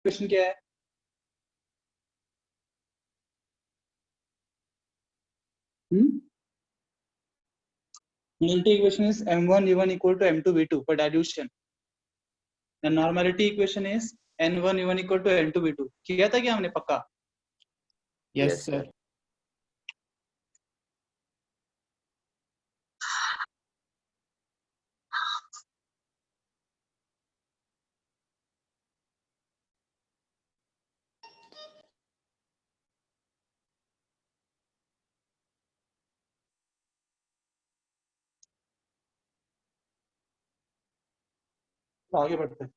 Question क्या है? Nullity equation is m1 u1 equal to m2 v2 for dilution. The normality equation is n1 u1 equal to n2 v2. किया था क्या हमने पक्का? Yes, sir. आगे बढ़ते हैं.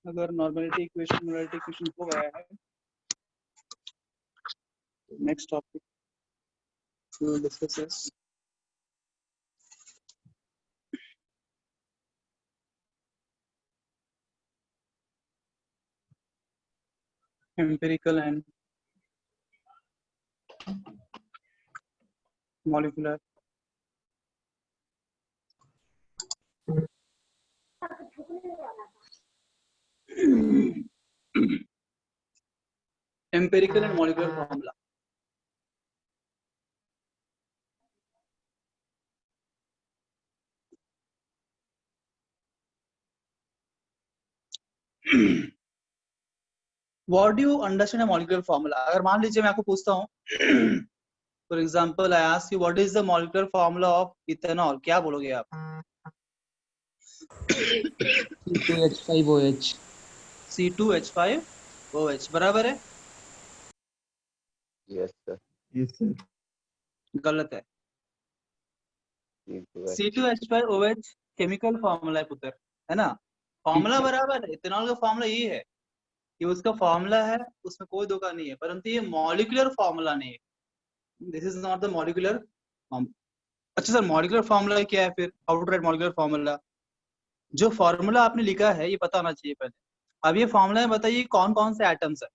अगर नॉर्मलिटी इक्वेशन हो गया है, next topic we will discuss is empirical and molecular. Empirical and molecular formula. What do you understand a molecular formula? अगर मान लीजिए मैं आपको पूछता हूँ, for example, I ask you what is the molecular formula of ethanol? क्या बोलोगे आप? C2H5OH. C2H5OH बराबर है? Yes, sir. Yes, sir. गलत है. C2H5OH केमिकल फॉर्मूला है पुत्र, है ना? फॉर्मूला बराबर है. इथेनॉल का फॉर्मूला ये है, ये उसका फॉर्मूला है, उसमें कोई धोखा नहीं है, परंतु ये मॉलिक्यूलर फॉर्मूला नहीं है. This is not the molecular formula. अच्छा सर, मॉलिक्यूलर फॉर्मूला क्या है फिर? How to write molecular formula? जो फॉर्मूला आपने लिखा है ये पता होना चाहिए पहले. अब ये फॉर्मूला में बताइए कौन कौन से एटम्स है?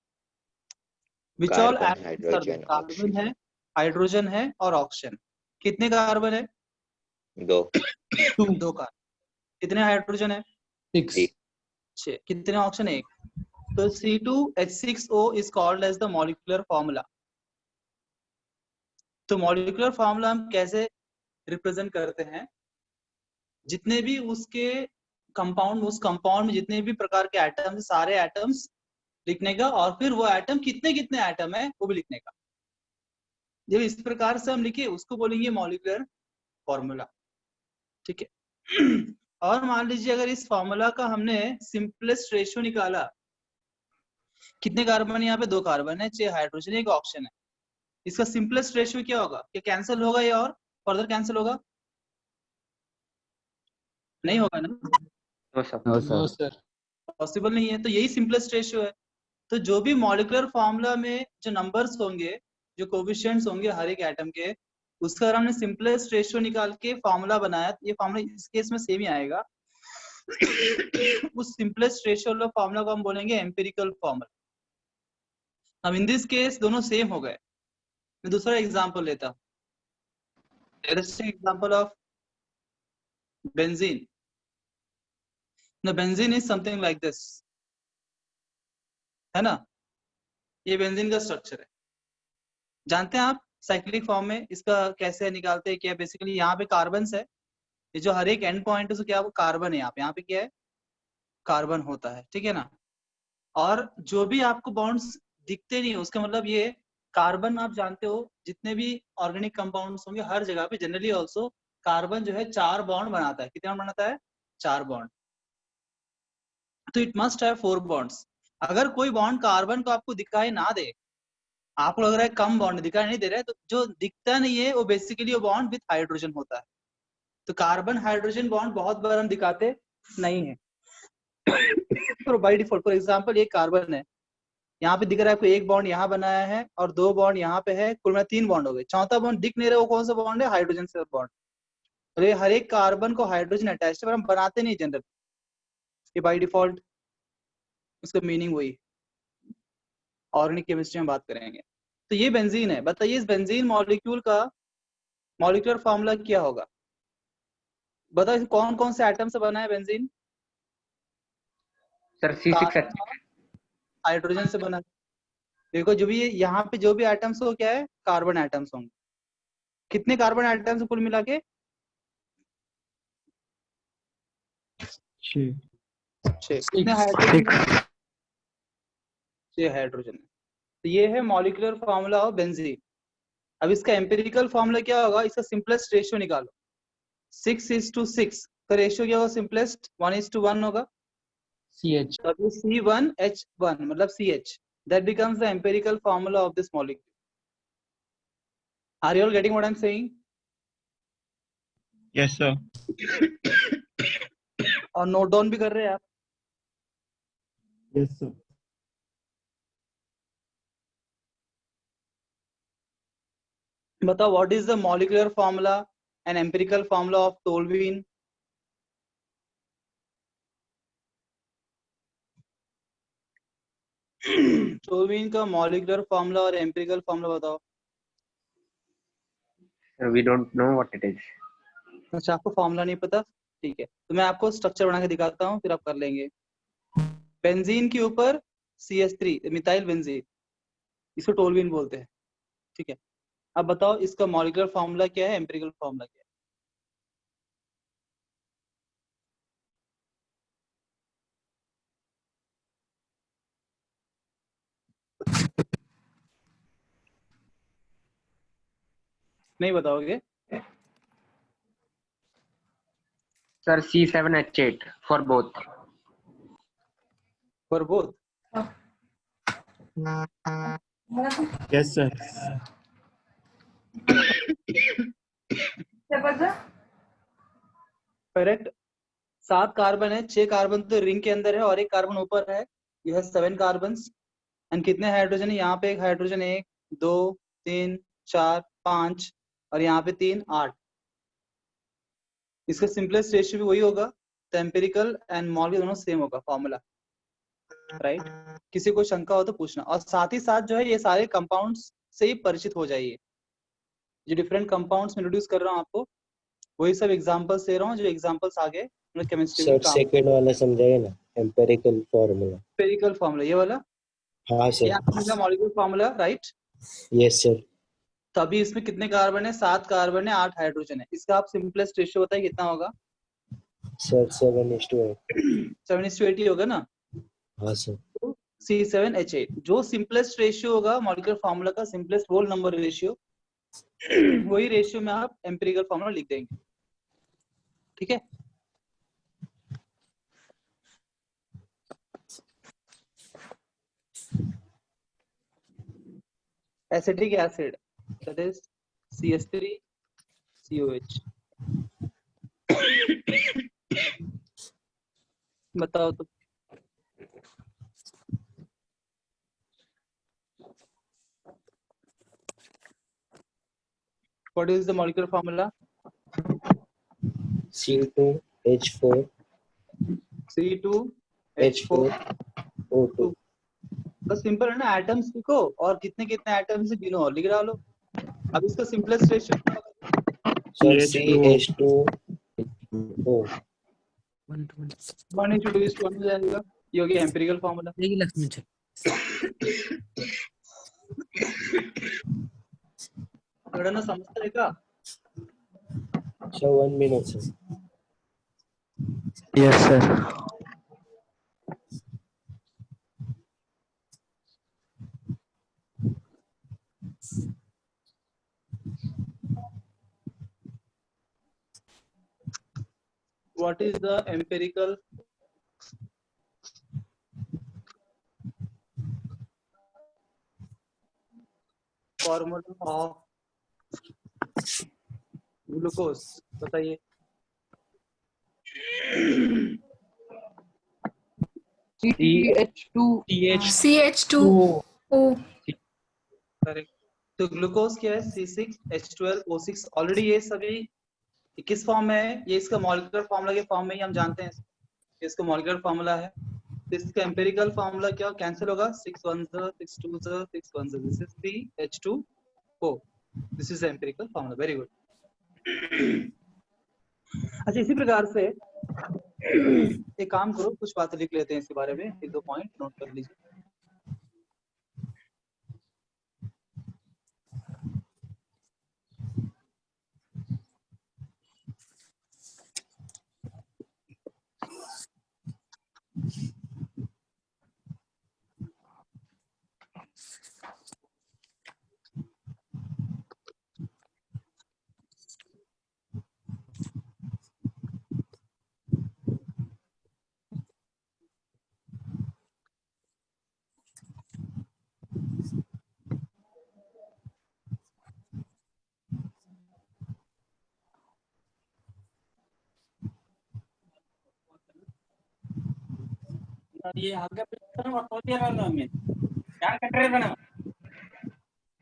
Which all Carbon, atoms? hydrogen, carbon oxygen. है, हाइड्रोजन है और ऑक्सीजन. कितने कार्बन है? 2. 2 कार्बन. कितने हाइड्रोजन है? 6. 6. कितने ऑक्सीजन? 1. तो C2H6O is called as the molecular formula. तो मॉलिक्यूलर फॉर्मूला हम कैसे रिप्रेजेंट करते हैं? जितने भी उसके कंपाउंड, उस कंपाउंड में जितने भी प्रकार के एटम्स, सारे एटम्स लिखने का, और फिर वो एटम कितने कितने एटम है वो भी लिखने का. जब इस प्रकार से हम लिखे उसको बोलेंगे मॉलिक्यूलर फॉर्मूला. ठीक है. और मान लीजिए अगर इस फॉर्मूला का हमने सिंपलेस्ट रेशियो निकाला, कितने कार्बन है यहाँ पे? 2 कार्बन है, 6 हाइड्रोजन, 1 ऑक्सीजन है. इसका सिंपलेस्ट रेशियो क्या होगा? क्या कैंसिल होगा या और फर्दर कैंसिल होगा? नहीं होगा ना, No, sir. पॉसिबल नहीं है. तो यही सिंपलेस्ट रेशियो है. तो जो भी मॉलिक्यूलर फॉर्मूला में जो नंबर्स होंगे, जो कोएफिशिएंट्स होंगे हर एक एटम के, उसका अगर हमने सिंपलेस्ट रेशियो निकाल के फॉर्मूला बनाया, ये फॉर्मूला इस केस में सेम ही आएगा. उस सिंपलेस्ट रेशियो वाला फॉर्मूला को हम बोलेंगे एम्पिरिकल फॉर्मूला. अब इन दिस केस दोनों सेम हो गए. मैं दूसरा एग्जांपल लेता हूं. Let's take example of benzene. The benzene is something like this, है ना? ये बेंजीन का स्ट्रक्चर है. जानते हैं आप साइक्लिक फॉर्म में इसका कैसे निकालते हैं? क्या बेसिकली यहाँ पे कार्बन है, ये जो हर एक एंड पॉइंट है क्या वो कार्बन है. यहाँ पे क्या है? कार्बन होता है. ठीक है ना? और जो भी आपको बॉन्ड्स दिखते नहीं, उसका मतलब ये कार्बन, आप जानते हो जितने भी ऑर्गेनिक कंपाउंड्स होंगे हर जगह पे जनरली ऑल्सो कार्बन जो है 4 बॉन्ड बनाता है. कितने बॉन्ड बनाता है? 4 बॉन्ड. तो इट मस्ट हैव 4 बॉन्ड्स. अगर कोई बॉन्ड कार्बन को आपको दिखाई ना दे, आपको लग रहा है कम बॉन्ड दिखाई नहीं दे रहा है, तो जो दिखता नहीं है वो बेसिकली वो बॉन्ड विथ हाइड्रोजन होता है. तो कार्बन हाइड्रोजन बॉन्ड बहुत बार हम दिखाते नहीं है. तो बाय डिफॉल्ट फॉर एग्जांपल ये कार्बन है, यहाँ पे दिख रहा है आपको 1 बॉन्ड यहाँ बनाया है और 2 बॉन्ड यहाँ पे है, कुल मिला 3 बॉन्ड हो गए. चौथा बॉन्ड दिख नहीं रहा, वो कौन सा बॉन्ड है? हाइड्रोजन से बॉन्ड. और ये हर एक कार्बन को हाइड्रोजन अटैच है, पर हम बनाते नहीं जनरल, ये बाय डिफॉल्ट. उसका मीनिंग वही, ऑर्गेनिक केमिस्ट्री में बात करेंगे। तो ये बेंजीन है, बताइए इस बेंजीन मॉलिक्यूल का मॉलिक्यूलर फॉर्मूला क्या होगा? बताओ कौन कौन से एटम से बना है बेंजीन? Sir C6H8। हाइड्रोजन से बना है। देखो जो भी यहाँ पे जो भी एटम्स हो क्या है, कार्बन एटम्स होंगे। कितने कार्बन एटम्स कुल मिला के? 6। कितने हाइड्रोजन? 6 हाइड्रोजन। तो ये है मॉलिक्यूलर फॉर्मूला ऑफ बेंजीन। अब इसका एम्पिरिकल फॉर्मूला क्या होगा? इसका सिंपलेस्ट रेशियो निकालो। 6:6 का रेशियो क्या होगा? सिंपलेस्ट 1:1 होगा। CH। तो C1H1 मतलब CH, that becomes the empirical formula of this molecule. Are you all getting what I'm saying? Yes sir। और नोट डाउन भी कर रहे हैं आप? Yes sir। बताओ what is the molecular formula and empirical formula of toluene? toluene का molecular formula और empirical formula बताओ। Sir, we don't know what it is। अच्छा आपको फॉर्मूला नहीं पता, ठीक है, तो मैं आपको स्ट्रक्चर बना के दिखाता हूँ, फिर आप कर लेंगे। बेंजीन के ऊपर CH3 मिथाइल बेंजीन, इसको टोलुइन बोलते हैं, ठीक है। अब बताओ इसका मॉलिक्यूलर फॉर्मूला क्या है, एम्पिरिकल फॉर्मूला क्या है? नहीं बताओगे? Sir C7H8 for both। For both? Yes sir। Correct. 7 carbon है, 6 कार्बन तो रिंग के अंदर है और एक कार्बन ऊपर है, यह 7 कार्बन। एंड कितने हाइड्रोजन है? यहाँ पे एक हाइड्रोजन, 1 2 3 4 5, और यहाँ पे 3 8। इसका सिंपलेस्ट रेशियो भी वही होगा, तो एम्पिरिकल एंड मॉलिक्यूलर दोनों सेम होगा फॉर्मूला, राइट। किसी को शंका हो तो पूछना, और साथ ही साथ जो है ये सारे कंपाउंड्स से ही परिचित हो जाइए। जो डिफरेंट कंपाउंड्स में इंट्रोड्यूस कर रहा हूँ आपको, वही सब एग्जांपल्स दे रहा हूँ, जो एग्जांपल्स आगे मतलब केमिस्ट्री में सर काम। सेकंड वाला समझाइए ना, एम्पिरिकल फार्मूला। एम्पिरिकल फॉर्मूला ये वाला, हाँ ये सर। आपका molecular formula, right. Yes sir. तो अभी इसमें कितने कार्बन है? 7 कार्बन है, 8 हाइड्रोजन है। इसका आप सिंपलेस्ट रेशियो बताइए कितना होगा? सर 7:8। 7:8 ही होगा ना। हाँ सर। C7H8 जो सिंपलेस्ट रेशियो होगा मॉलिक्यूलर फॉर्मूला का, सिंपलेस्ट होल नंबर रेशियो, वही रेशियो में आप एम्पिरिकल फॉर्मूला लिख देंगे, ठीक है। Acetic acid that is CH3COH। बताओ तो। What is the molecular formula? C2H4 C2H4O2। बस सिंपल है ना, एटम्स लिखो और कितने कितने एटम्स गिनो और लिख डालो। अब इसका सिंपलेस्ट रेशियो क्या होगा? Sir CH2O। 1:2:1 हो जाएगा। ये हो गया एम्पिरिकल फॉर्मूला। थोड़ा ना समझता है क्या? Sir 1 minute sir. Yes sir। What is the empirical formula of glucose? बताइए। CH2O। करेक्ट। तो ग्लूकोज क्या है? C6H12O6। ऑलरेडी ये सभी किस फॉर्म में है? ये इसका मॉलिक्यूलर फॉर्मूला के फॉर्म में ही हम जानते हैं, इसका मॉलिक्यूलर फॉर्मूला है। इसका एम्पिरिकल फॉर्मूला क्या कैंसिल होगा 6 1 6 2 6 1 this is 3H2O this is empirical formula very good. अच्छा इसी प्रकार से एक काम करो कुछ बातें लिख लेते हैं इसके बारे में, एक दो पॉइंट नोट कर लीजिए। ये आगे में क्या कट रहे बना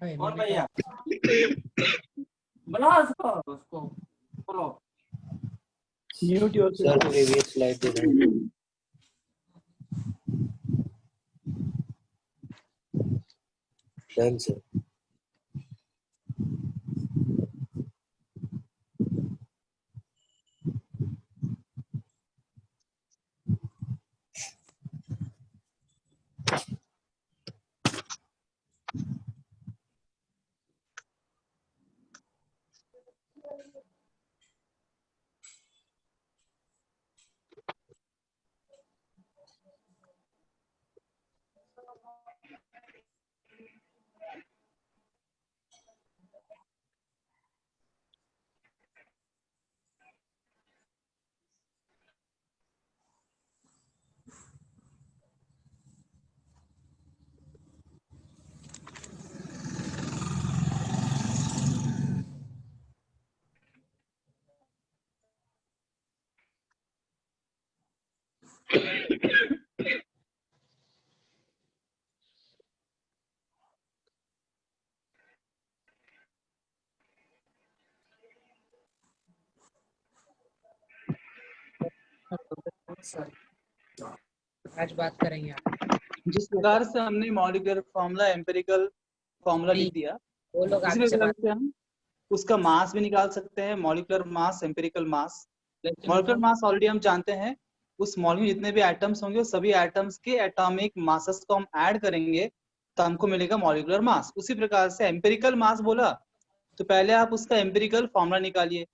कौन भैया बुलाओ उसको बोलो mute your Sir, previous slide दिखाओ. Done, sir. आज बात करेंगे आप जिस प्रकार से हमने मॉलिक्यूलर फॉर्मूला एम्पिरिकल फॉर्मूला लिख दिया वो लोग उसी आगे से प्रकार बात से हम उसका मास भी निकाल सकते हैं, molecular mass empirical mass. Molecular mass already हम जानते हैं, उस मॉलिक्यूल जितने भी एटम्स होंगे सभी एटम्स के एटॉमिक मासेस को हम ऐड करेंगे तो हमको मिलेगा मॉलिक्यूलर मास। उसी प्रकार से एम्पिरिकल मास बोला तो पहले आप उसका एम्पिरिकल फॉर्मूला निकालिए,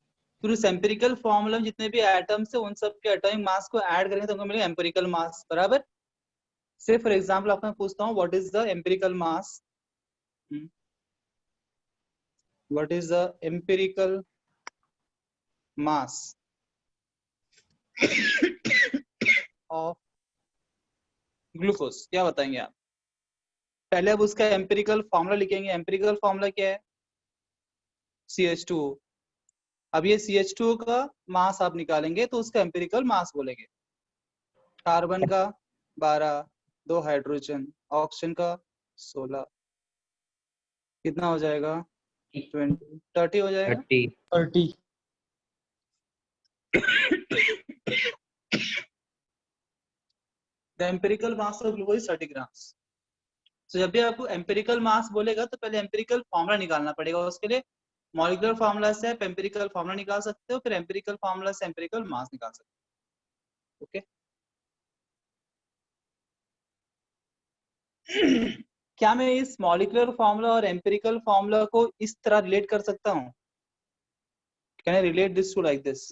फिर उस एम्पिरिकल फॉर्मूला में जितने भी एटम्स है उन सब के एटॉमिक मास को ऐड करेंगे तो हमको मिलेगा एम्पिरिकल मास बराबर। से फॉर एग्जांपल आपको मैं पूछता हूँ what is the empirical mass, what is the empirical mass of glucose, क्या बताएंगे आप? पहले अब उसका एम्पिरिकल फॉर्मूला लिखेंगे। एम्पिरिकल फॉर्मूला क्या है? CH2O। अब ये CH2O का मास आप निकालेंगे तो उसका एम्पिरिकल मास बोलेंगे। कार्बन का 12, 2 हाइड्रोजन, ऑक्सीजन का 16, कितना हो जाएगा? 20, 30 हो जाएगा। 30 the empirical mass of glucose 30 grams. तो जब भी आपको एम्पिरिकल मास बोलेगा तो पहले एम्पिरिकल फॉर्मूला निकालना पड़ेगा। उसके लिए मॉलिक्यूलर फॉर्मूला से आप एम्पिरिकल फॉर्मूला निकाल सकते हो, फिर एम्पिरिकल फॉर्मूला से एम्पिरिकल मास निकाल सकते हो। ओके क्या मैं इस मॉलिक्यूलर फॉर्मूला और एम्पिरिकल फॉर्मूला को इस तरह रिलेट कर सकता हूँ? Can I relate this to like this?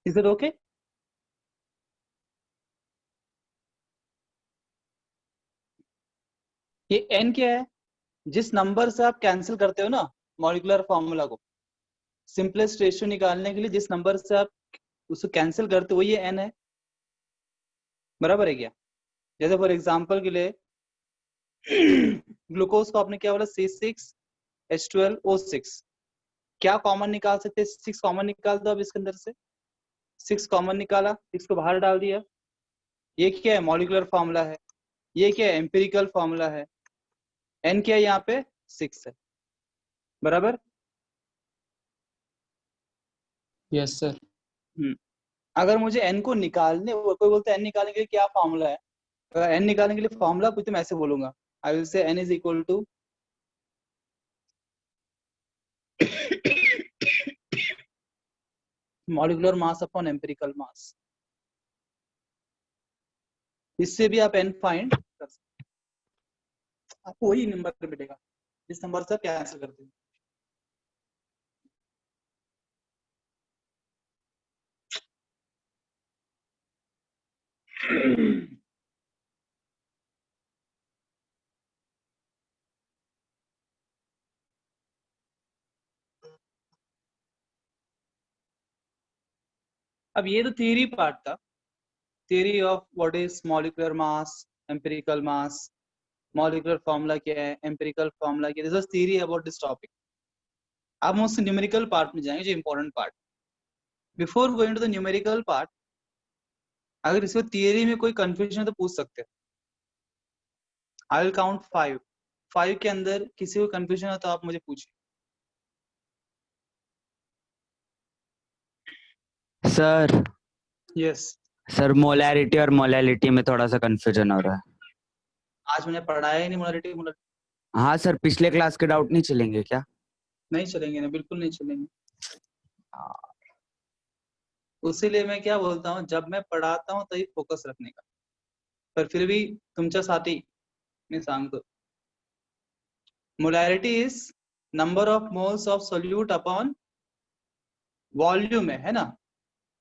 Is it okay? ये n क्या है? जिस नंबर से आप कैंसिल करते हो ना मॉलिक्यूलर फॉर्मूला को, सिंपलेस्ट रेशियो निकालने के लिए जिस नंबर से आप उसको कैंसिल करते हो ये n है, बराबर है क्या? जैसे फॉर एग्जांपल के लिए ग्लूकोज को आपने क्या बोला, C6H12O6। क्या कॉमन निकाल सकते हैं, 6 कॉमन निकाल दो अब इसके अंदर से। 6 कॉमन निकाला, 6 को बाहर डाल दिया। ये क्या है, मॉलिक्यूलर फॉर्मूला है। ये क्या है, एम्पिरिकल फॉर्मूला है। n क्या है यहाँ पे, 6 है, बराबर। Yes, sir. अगर मुझे n को निकालने, कोई बोलता है n निकालने के लिए क्या फॉर्मूला है, अगर n निकालने के लिए फॉर्मूला पूछे तो मैं ऐसे बोलूंगा, I will say n is equal to molecular mass upon empirical mass. इससे भी आप n फाइंड कर सकते हैं, आपको वही नंबर मिलेगा जिस नंबर से आप कैंसिल करते हैं। अब ये तो थियरी पार्ट था, theory of what is molecular mass, empirical mass, molecular formula क्या है, एम्पिरिकल फॉर्मूला क्या है, this is theory about this topic. अब हम उससे न्यूमेरिकल पार्ट में जाएंगे, जो important part. Before going to the numerical part, अगर इसमें थियरी में कोई कंफ्यूजन है तो पूछ सकते हैं। आई विल काउंट 5, 5 के अंदर किसी को कंफ्यूजन है तो आप मुझे पूछिए। सर यस, सर मोलैरिटी और मोलैलिटी में थोड़ा सा कंफ्यूजन हो रहा है। आज मैंने पढ़ाया ही नहीं मोलैरिटी। हाँ सर, पिछले क्लास के डाउट नहीं चलेंगे क्या? नहीं चलेंगे ना, बिल्कुल नहीं चलेंगे। उसीलिए मैं क्या बोलता हूँ, जब मैं पढ़ाता हूँ तभी फोकस रखने का, पर फिर भी तुमच्यासाठी मी सांगतो। Molarity is number of moles of solute upon volume है ना,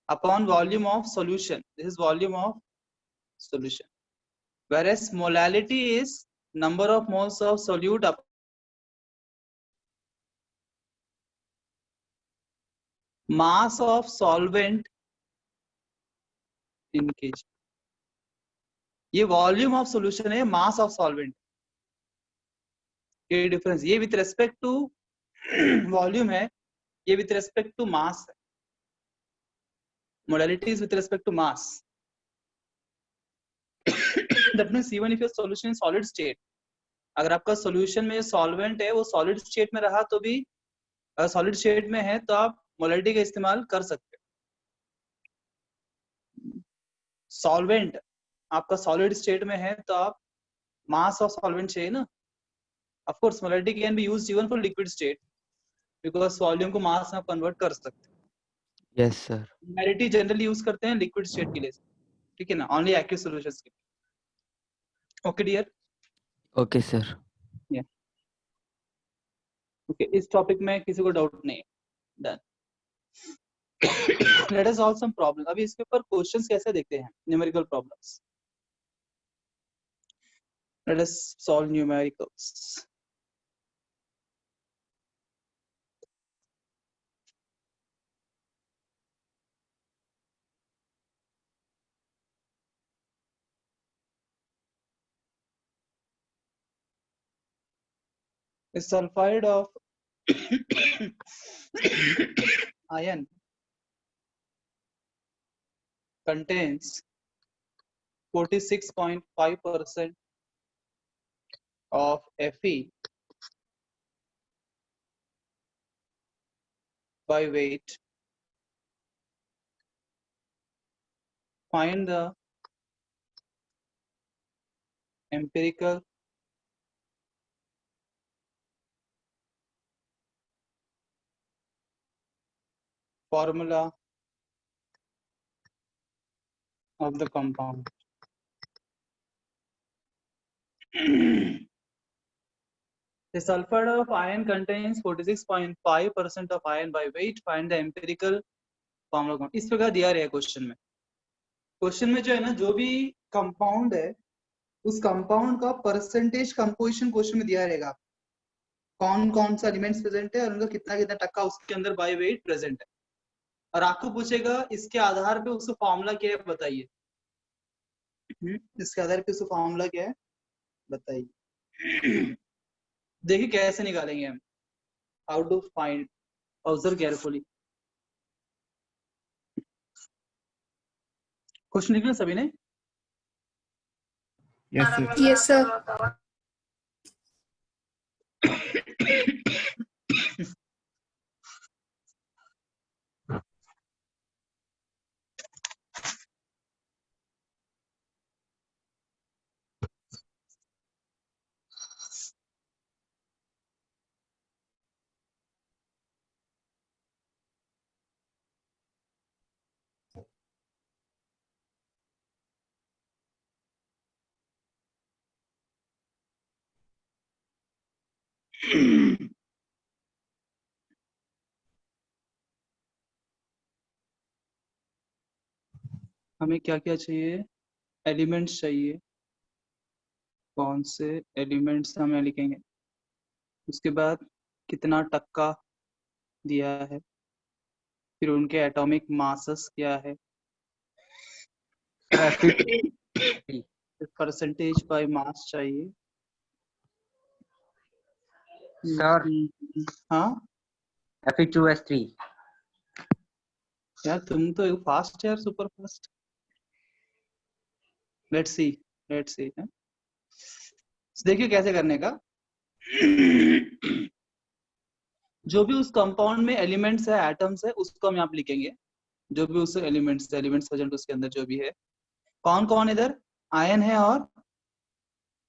upon volume of solution, this is volume of solution. whereas molality is number of moles of solute mass of solvent in kg। ये volume of solution है, mass of solvent. ये difference, ये with respect to volume है, ये with respect to mass है। Molality is with respect to mass. That means even if your solution in solid state, अगर आपका solution में solvent है वो सॉलिड स्टेट में रहा तो भी, अगर सॉलिड स्टेट में है तो आप मोलारिटी का इस्तेमाल कर सकते हो। सॉल्वेंट आपका सॉलिड स्टेट में है तो आप मास ऑफ सॉल्वेंट चाहिए ना। Of course molarity can be used even for liquid state, because volume को मास में कन्वर्ट कर सकते हैं। Yes sir. Molarity generally use करते हैं लिक्विड स्टेट के लिए, ठीक है ना, ओनली एक्वस सॉल्यूशंस के लिए। Okay dear. Okay sir. Okay, इस टॉपिक में किसी को डाउट नहीं है, done. Let us solve some problem. अभी इसके ऊपर क्वेश्चंस कैसे देखते हैं, numerical problems. Let us solve numericals. A sulfide of iron contains 46.5% of Fe by weight. Find the empirical formula of the compound. The sulfide of iron contains 46.5% of iron by weight. Find the empirical formula. इस प्रकार दिया रहा है question में। Question में जो है ना, जो भी कंपाउंड है उस कंपाउंड का परसेंटेज कंपोजिशन क्वेश्चन में दिया रहेगा, कौन कौन सा एलिमेंट्स प्रेजेंट है और उनका कितना कितना टक्का उसके अंदर बाय वेट प्रेजेंट है, और आपको पूछेगा इसके आधार पे उसका फॉर्मूला क्या है बताइए। इसके आधार पे उसका फॉर्मूला क्या है बताइए। देखिए कैसे निकालेंगे हम, how to find, observe carefully. Question लिखना सभी ने? Yes, sir. Yes, sir. हमें क्या क्या चाहिए? एलिमेंट्स चाहिए। कौन से एलिमेंट्स हमें लिखेंगे? उसके बाद कितना टक्का दिया है, फिर उनके एटॉमिक मासेस क्या है, परसेंटेज बाय मास चाहिए। Sir, हाँ Fe2S3. यार तुम तो फास्ट है यार, super fast. Let's see, let's see. देखिए कैसे करने का। जो भी उस कंपाउंड में एलिमेंट्स है, एटम्स है, उसको हम यहाँ पे लिखेंगे। जो भी उस एलिमेंट्स प्रेजेंट उसके अंदर जो भी है, कौन कौन इधर आयन है, और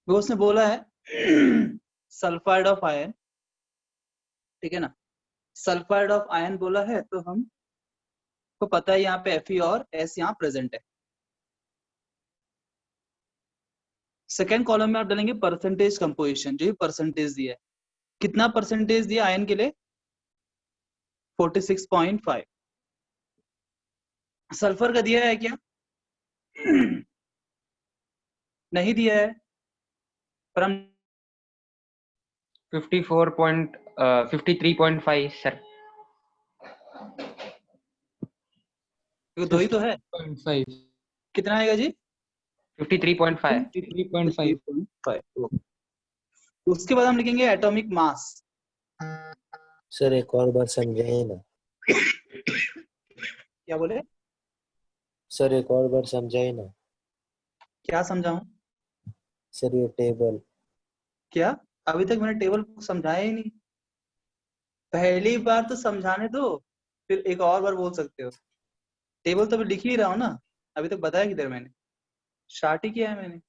वो उसने बोला है सल्फाइड ऑफ आयन, ठीक है ना। सल्फाइड ऑफ आयन बोला है, तो हम को पता है यहाँ पे Fe और S यहाँ प्रेजेंट है। सेकेंड कॉलम में आप डालेंगे परसेंटेज कंपोजिशन, जो भी परसेंटेज दिया है। कितना परसेंटेज दिया आयन के लिए? 46.5। सल्फर का दिया है क्या? नहीं दिया है, पर हम 53.5, sir. दो ही तो है। 50.5 कितना आएगा जी? 53.5. 53.5 उसके बाद हम लिखेंगे एटॉमिक मास। सर एक और बार समझाइए ना। क्या बोले? सर एक और बार समझाइए ना। क्या समझाऊं? सर ये टेबल। क्या अभी तक मैंने टेबल समझाया ही नहीं? पहली बार तो समझाने दो, फिर एक और बार बोल सकते हो। टेबल तो अभी लिख ही रहा हूँ ना, अभी तक बताया किधर मैंने, स्टार्ट ही किया है मैंने।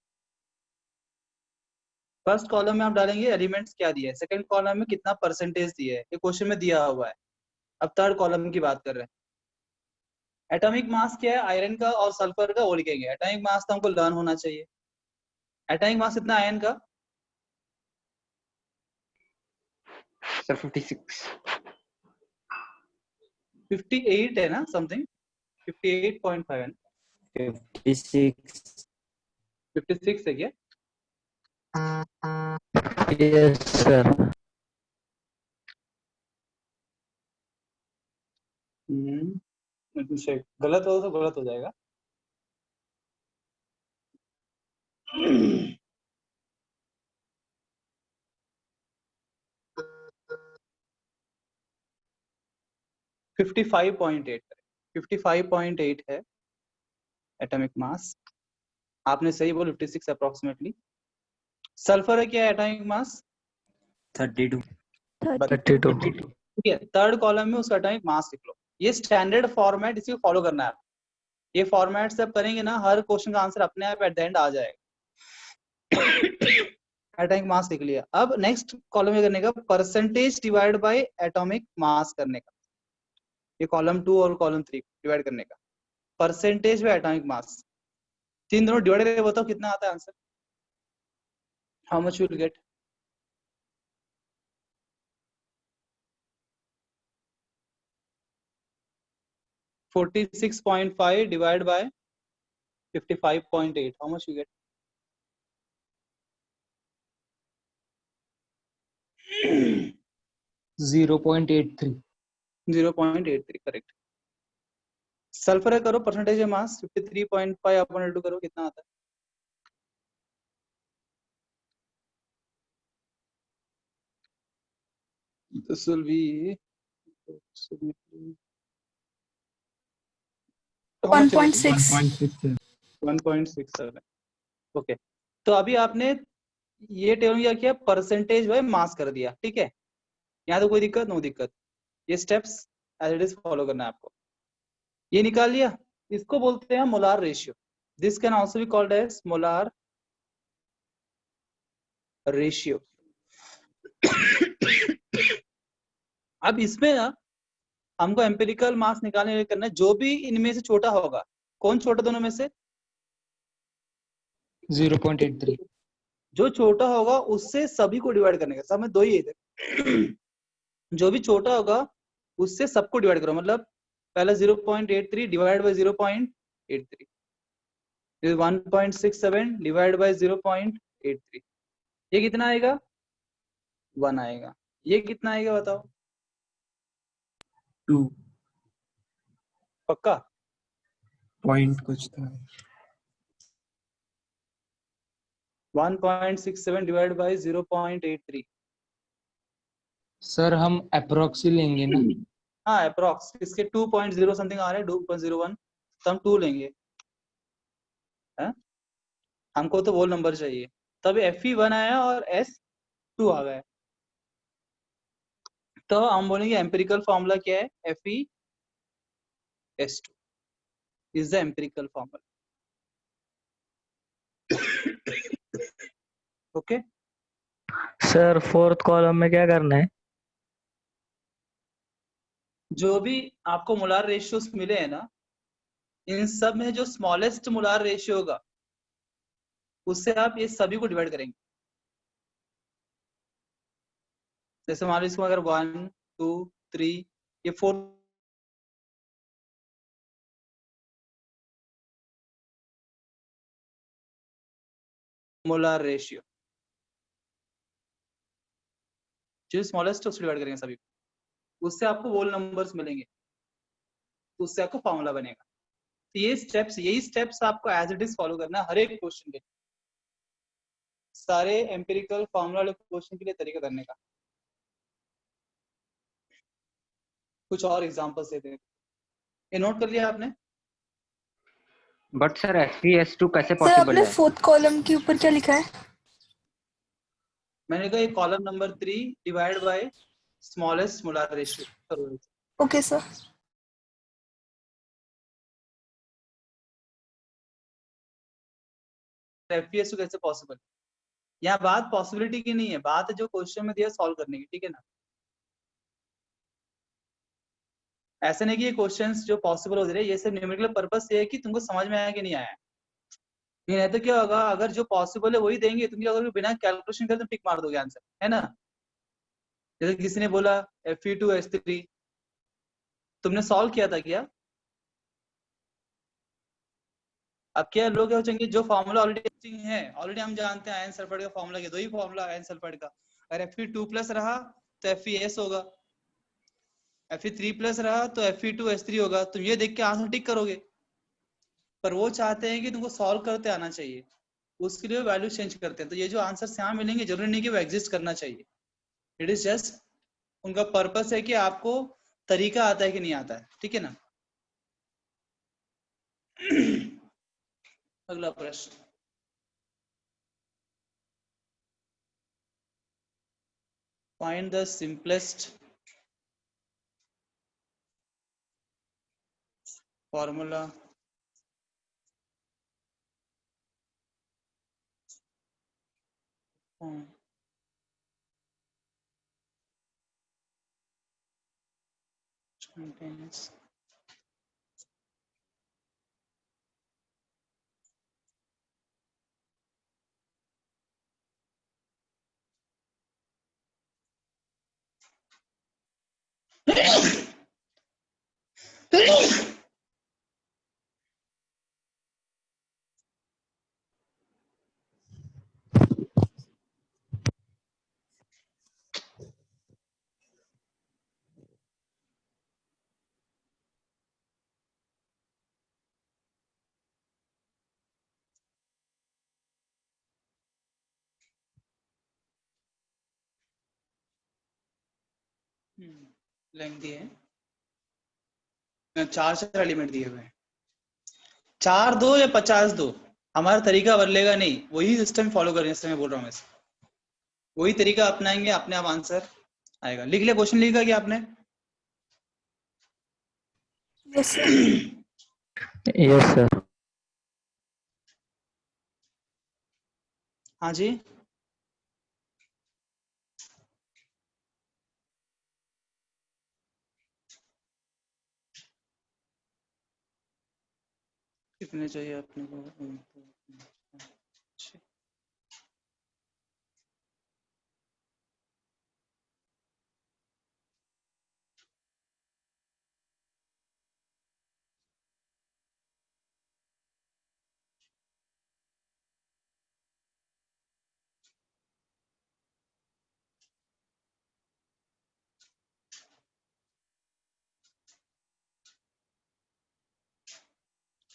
फर्स्ट कॉलम में आप डालेंगे एलिमेंट्स क्या दिया है, सेकंड कॉलम में कितना परसेंटेज दिया है, ये क्वेश्चन में दिया हुआ है। अब थर्ड कॉलम की बात कर रहे हैं। एटॉमिक मास क्या है आयरन का और सल्फर का, वो लिखेंगे। एटॉमिक मास तो हमको लर्न होना चाहिए। एटॉमिक मास कितना आयरन का? Sir, 56. 58 है ना, समथिंग 58.5 है ना? 56। 56 है क्या? Yes sir. गलत हो तो गलत हो जाएगा। फिफ्टी 55.8 है एटॉमिक मास। आपने सही बोला, 56 अप्रोक्सीमेटली। सल्फर है क्या एटॉमिक मास? 32 32 ठीक है, थर्ड कॉलम में उसका एटॉमिक मास लिख लो। ये स्टैंडर्ड फॉर्मेट, इसी को फॉलो करना है। ये फॉर्मेट से आप करेंगे ना, हर क्वेश्चन का आंसर अपने आप एट द एंड आ जाएगा। एटॉमिक मास लिख लिया। अब नेक्स्ट कॉलम में करने का percentage divide by atomic mass करने का। ये कॉलम 2 और कॉलम 3 डिवाइड करने का। परसेंटेज बाय एटॉमिक मास, तीन दोनों डिवाइड करके बताओ कितना आता है answer. How much you will get? (46.5 divided by 55.8). How much you get? 0.83 0.83 correct. Sulphur करो परसेंटेज मास 53.5 अपन इंटू करो, कितना आता है? This will be 1.6. 1.67. ओके, तो अभी आपने ये टेबल क्या किया, परसेंटेज वाइज मास कर दिया, ठीक है। यहाँ तो कोई दिक्कत, नो दिक्कत। ये steps as it is follow करना है आपको। ये निकाल लिया, इसको बोलते हैं molar ratio. This can also be called as molar ratio. अब इसमें ना हमको एम्पिरिकल मास निकालने के लिए करना है, जो भी इनमें से छोटा होगा। कौन छोटा दोनों में से? 0.83. जो छोटा होगा उससे सभी को डिवाइड करने का। सब में दो ही है इधर। जो भी छोटा होगा उससे सबको डिवाइड करो, मतलब पहले 0.83 डिवाइड बाय 0.83, 1.67 डिवाइड बाय 0.83, ये कितना आएगा? 1 आएगा। ये कितना आएगा बताओ? 2 पक्का? पॉइंट कुछ था। 1.67 डिवाइड बाय 0.83। सर हम अप्रोक्स ही लेंगे ना? हाँ अप्रोक्स, इसके 2.0 समथिंग आ रहे हैं, 2.01, तो हम 2 लेंगे। है? हमको तो वोल नंबर चाहिए, तब Fe1 आया और S2 आ गया। तो हम बोलेंगे एम्पिरिकल फॉर्मूला क्या है? FeS2 is the empirical formula. Okay, sir fourth column में क्या करना है? जो भी आपको मोलार रेशियोस मिले हैं ना, इन सब में जो स्मॉलेस्ट मोलार रेशियो होगा उससे आप ये सभी को डिवाइड करेंगे। जैसे मान लो इसको अगर 1 2 3 ये 4 मोलार रेशियो, जो स्मॉलेस्ट उससे डिवाइड करेंगे सभी को, उससे आपको वोल नंबर्स मिलेंगे, तो उससे आपको फॉर्मूला बनेगा। तो ये स्टेप्स, यही स्टेप्स आपको एज इट इज फॉलो करना है हर एक क्वेश्चन के लिए, सारे एम्पिरिकल फॉर्मूला वाले क्वेश्चन के लिए तरीका करने का। कुछ और एग्जांपल्स देते हैं, ये नोट कर लिया आपने? बट सर FeS2 कैसे सर पॉसिबल आपने है? फोर्थ कॉलम के ऊपर क्या लिखा है? मैंने कहा ये column number 3 divide by smallest molar ratio. Okay sir. FeS2 कैसे पॉसिबल? यहाँ बात पॉसिबिलिटी की नहीं है, बात है जो क्वेश्चन में दिया सॉल्व करने की, ठीक है ना। ऐसे नहीं कि ये क्वेश्चंस जो पॉसिबल हो रहे हैं ये सिर्फ न्यूमेरिकल पर्पस से है कि तुमको समझ में आया कि नहीं आया। नहीं तो क्या होगा, अगर जो पॉसिबल है वही देंगे, तुम क्या करोगे, बिना कैलकुलेशन करे तुम टिक मार दोगे आंसर, है ना। जैसे किसी ने बोला Fe2S3, तुमने सॉल्व किया था क्या? अब क्या लोग क्या सोचेंगे, जो फॉर्मूला ऑलरेडी है, ऑलरेडी हम जानते हैं आयन सल्फाइड का फॉर्मूला, दो ही फॉर्मूला आयन सल्फाइड का। अगर Fe2+ रहा तो FeS होगा, Fe3+ रहा तो Fe2S3 होगा। तुम ये देख के आंसर टिक करोगे, पर वो चाहते हैं कि तुमको सॉल्व करते आना चाहिए, उसके लिए वैल्यू चेंज करते हैं। तो ये जो आंसर यहाँ मिलेंगे जरूरी नहीं कि वो एग्जिस्ट करना चाहिए, इट इज जस्ट उनका पर्पस है कि आपको तरीका आता है कि नहीं आता है, ठीक है ना। अगला प्रश्न, find the simplest formula contains length दिए हैं, 4 एलिमेंट दिए हुए हैं, 4 दो या 50 दो, हमारा तरीका बदलेगा नहीं, वही सिस्टम फॉलो करेंगे, इसलिए मैं बोल रहा हूँ, वही तरीका अपनाएंगे, अपने आप आंसर आएगा। लिख लिया, क्वेश्चन लिखा क्या आपने? Yes sir. Yes sir. हाँ जी, कितने चाहिए अपने को?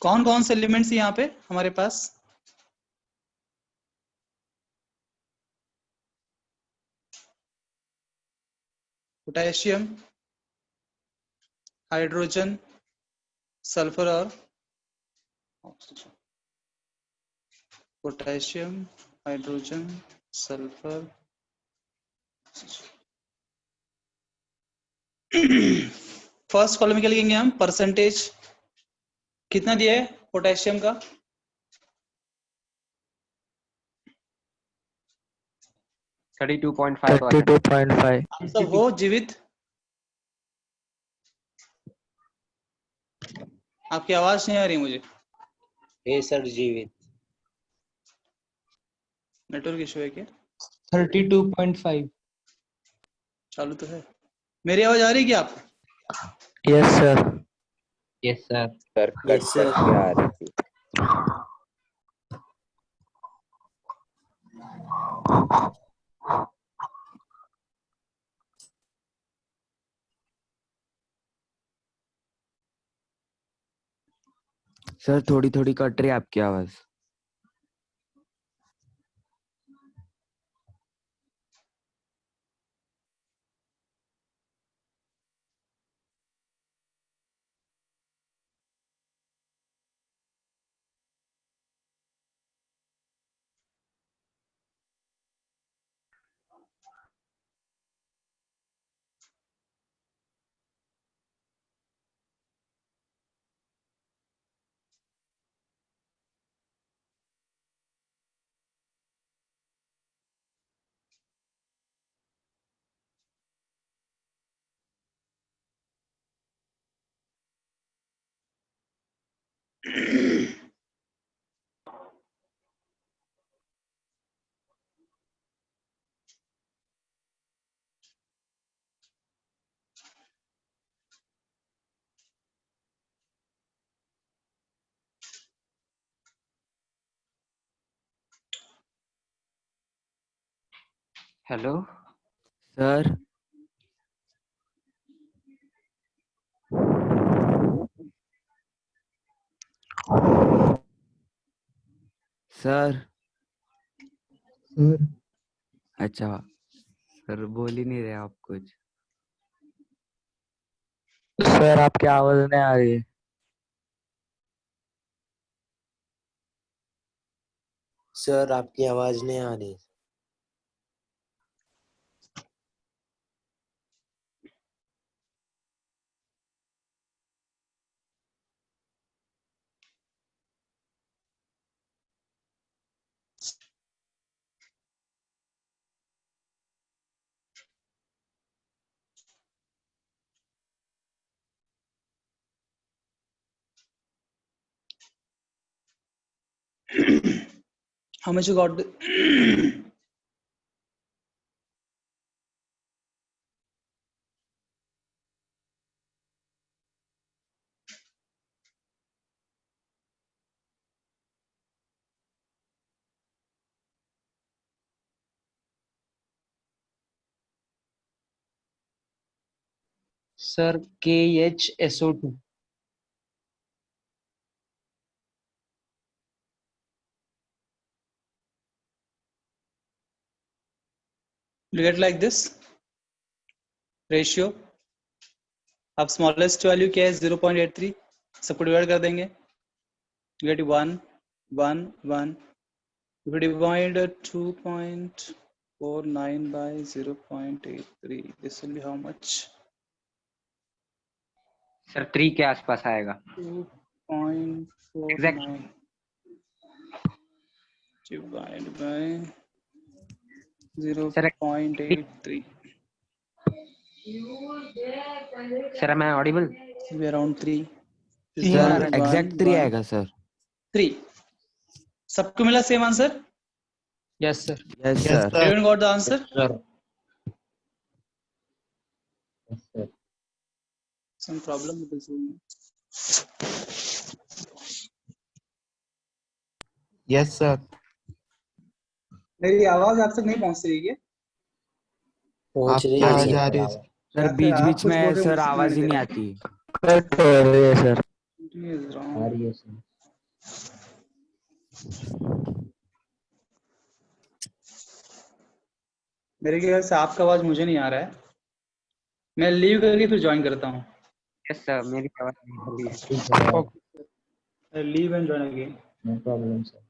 कौन कौन से एलिमेंट्स यहाँ पे हमारे पास? पोटेशियम, हाइड्रोजन, सल्फर और oxygen. Potassium, hydrogen, sulphur, first column क्या लिखेंगे हम? परसेंटेज कितना दिया है पोटेशियम का? 32.5%. 32.5. आप सब हो जीवित? आपकी आवाज नहीं आ रही मुझे, हे सर जीवित। नेटवर्क इशू है क्या? 32.5। चालू तो है। मेरी आवाज आ रही है क्या आपको? Yes sir. Yes, sir. Sir cut Yes, sir. Cut के आ रही थी। सर थोड़ी थोड़ी कट रही है आपकी आवाज। Hello. सर सर सर अच्छा, सर बोल ही नहीं रहे आप कुछ। सर आपकी आवाज नहीं आ रही है। सर आपकी आवाज नहीं आ रही। How much you got? Sir KHSO2। You get like this? Ratio अब स्मॉलेस्ट वैल्यू क्या है 0.83 सबको डिवाइड कर देंगे gate 1 1 1 if you divide 2.49 by 0.83 this will be how much sir 3 के आसपास आएगा 2.49 divided by 0.83 सर मैं Audible be around 3 sir exact 3 आएगा सर 3 सबको मिला same answer Yes, sir. Yes sir everyone got the answer sir some problem with this room Yes, sir. मेरी आवाज आप तक नहीं पहुंच रही है पहुंच रही आपकी है आवाज सर। आ रही है। सर आप बीच बीच कुछ में बोल रहे हो, सर मुझे आवाज ही सुनाई नहीं दे आती कट हो रही है सर। रहा है। Is wrong. आ रही है सर। मेरे ख्याल से आपका आवाज मुझे नहीं आ रहा है मैं लीव करके फिर ज्वाइन करता हूँ यस सर मेरी आवाज नहीं आ रही है। Leave and join again no problem sir.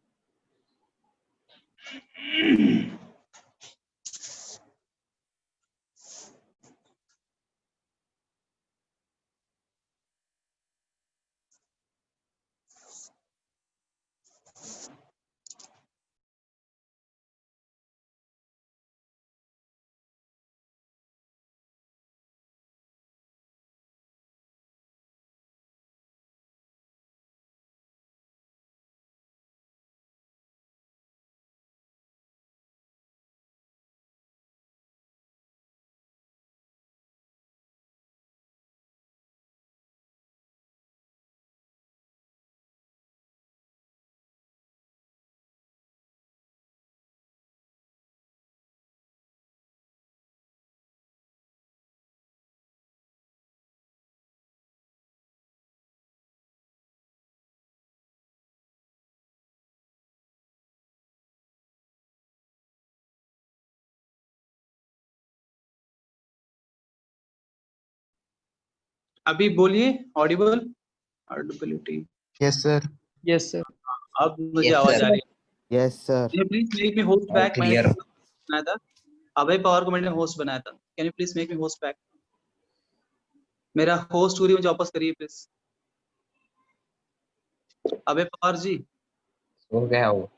अभी बोलिए audible audibility Yes, sir. Yes, sir. अब मुझे Yes, आवाज sir. आ रही यस सर है please make me host All back मैंने clear. बनाया था अभय पवार को मैंने होस्ट बनाया था can you please make me host back मेरा होस्ट पूरी मुझे वापस करिए प्लीज अभय पवार जी सो गया वो।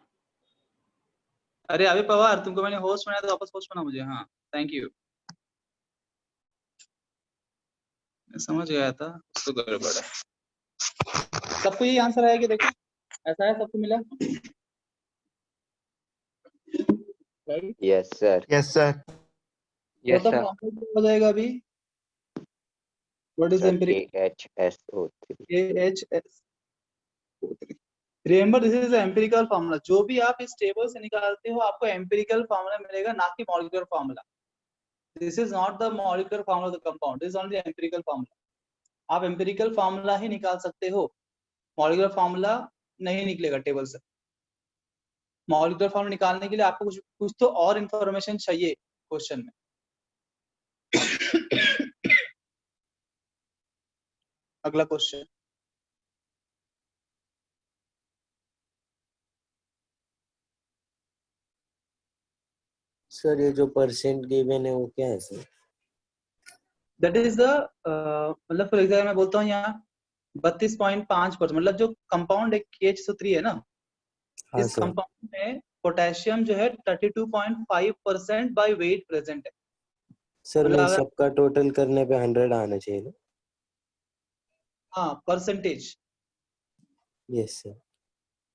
अरे अभय पवार तुमको मैंने होस्ट बनाया था वापस होस्ट बना मुझे हाँ थैंक यू मैं समझ गया था तो गड़बड़ है सबको ये आंसर आया कि देखो ऐसा है सबको मिला right yes sir Yes, sir. Yes तो सर। हो जाएगा अभी what is empirical KHSO3 AHS remember this is empirical formula जो भी आप इस टेबल से निकालते हो आपको एम्पिरिकल फार्मूला मिलेगा ना कि molecular formula this is not the molecular formula of the compound this is only empirical formula आप एम्पिरिकल फार्मूला ही निकाल सकते हो मॉलिक्यूलर फार्मूला नहीं निकलेगा टेबल से मॉलिक्यूलर फार्मूला निकालने के लिए आपको कुछ तो और इंफॉर्मेशन चाहिए क्वेश्चन में अगला क्वेश्चन सर ये जो परसेंट गिवन है वो क्या है सर? दैट इज द मतलब फॉर एग्जाम्पल मैं बोलता हूँ यहाँ 32.5% मतलब जो कंपाउंड एक KH3 है ना हाँ इस सर। कंपाउंड में पोटेशियम जो है 32.5% बाय वेट प्रेजेंट है सर मतलब मैं अगर सबका टोटल करने पे 100 आना चाहिए ना? हाँ परसेंटेज यस सर।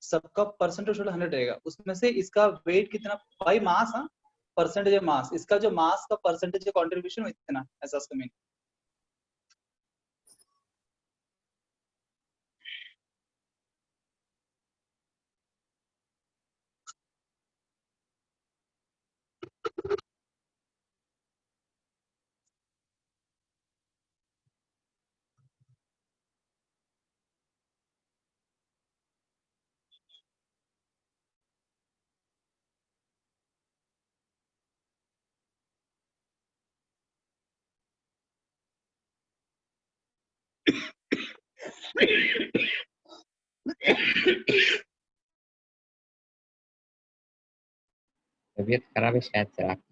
सबका परसेंटेज 100 रहेगा उसमें से इसका वेट कितना बाई मास हाँ परसेंटेज मास इसका जो मास का परसेंटेज कंट्रीब्यूशन इतना ऐसा उसका मीन तबीयत खराब है शायद सर आपकी।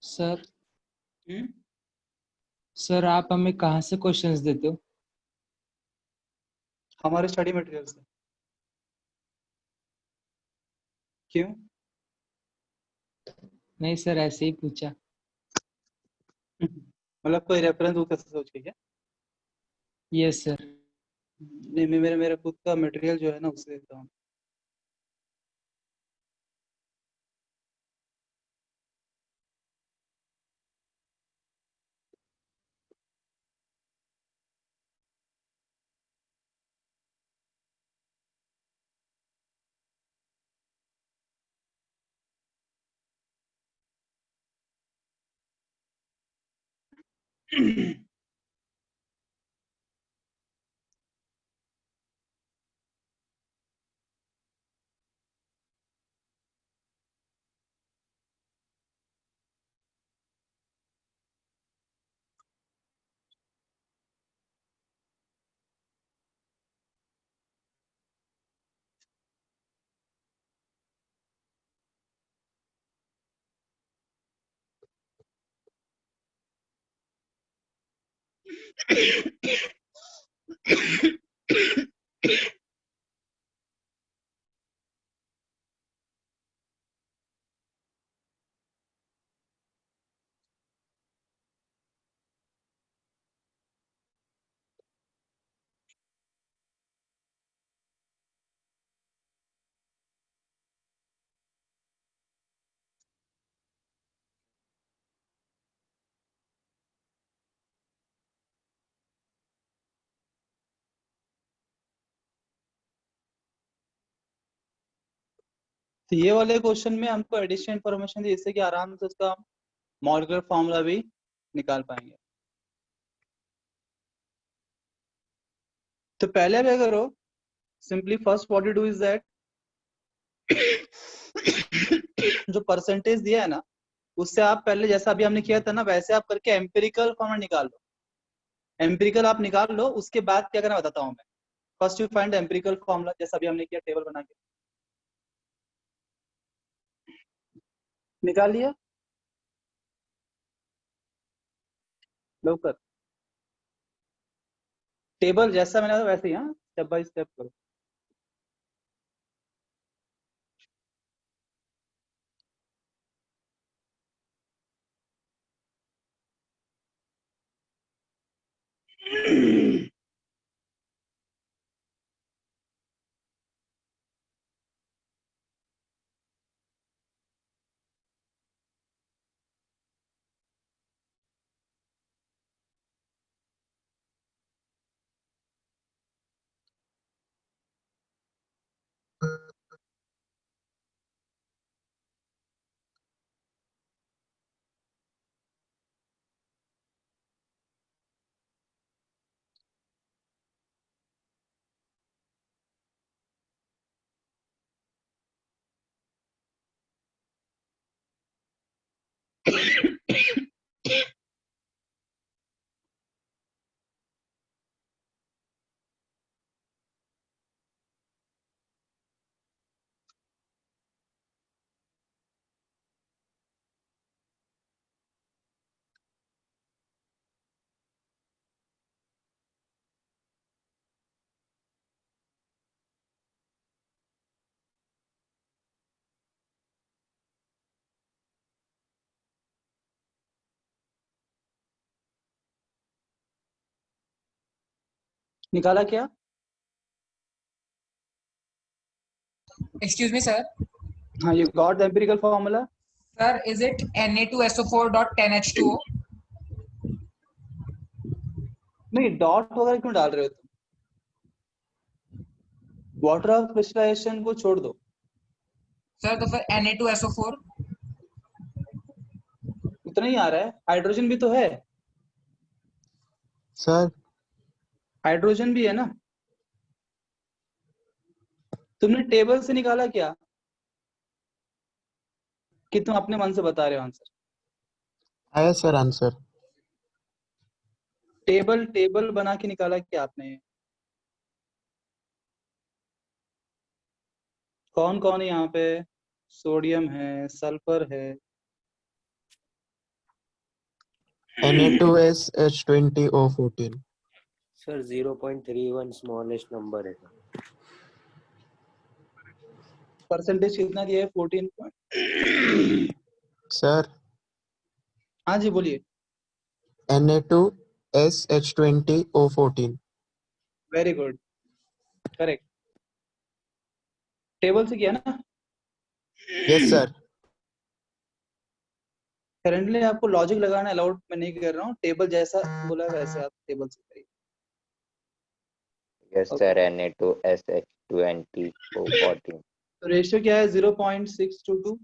सर हम्म? सर आप हमें कहाँ से क्वेश्चंस देते हो? हमारे स्टडी मटेरियल से। क्यों? नहीं सर, ऐसे ही पूछा। मतलब कोई रेफरेंस बुक ऐसे सोच के क्या? Yes sir. नहीं, मैं मेरे खुद का मटेरियल जो है ना उससे देता हूँ। तो ये वाले क्वेश्चन में हमको एडिशनल इन्फॉर्मेशन दी जिससे कि आराम से उसका मॉलिक्यूलर फॉर्मूला भी निकाल पाएंगे। तो पहले क्या करो, simply first what you do is that जो परसेंटेज दिया है ना उससे आप पहले जैसा अभी हमने किया था ना वैसे आप करके एम्पिरिकल फॉर्मूला निकाल लो। एम्पिरिकल आप निकाल लो, उसके बाद क्या करना बताता हूँ मैं। First you find empirical formula जैसा अभी हमने किया टेबल बना के। निकाल लिया? लो कर टेबल जैसा मैंने वैसे ही, हाँ स्टेप बाय स्टेप करो। निकाला क्या? Excuse me sir. हाँ, you got the empirical formula. Sir, is it Na2SO4.10H2O? नहीं, डॉट वगैरह क्यों डाल रहे हो तुम? वाटर ऑफ क्रिस्टलाइजेशन को छोड़ दो। सर तो फिर Na2SO4? उतना ही आ रहा है, हाइड्रोजन भी तो है, Sir, हाइड्रोजन भी है ना। तुमने टेबल से निकाला क्या कि तुम अपने मन से बता रहे हो आंसर? आया सर आंसर। टेबल बना के निकाला क्या आपने? कौन कौन है यहाँ पे? सोडियम है, सल्फर है, Na2SH20O14। सर 0.31 स्मॉलेस्ट नंबर है। परसेंटेज कितना दिया है? 14 पॉइंट। सर हाँ जी बोलिए। Na2SH20O14। Very good, correct. Table से किया ना? Yes sir. करेंटली आपको लॉजिक लगाना अलाउड मैं नहीं कर रहा हूँ, टेबल जैसा बोला है वैसे आप टेबल से करिए। Yes, sir. Na2SH20O14. तो रेशियो क्या है? 0.622।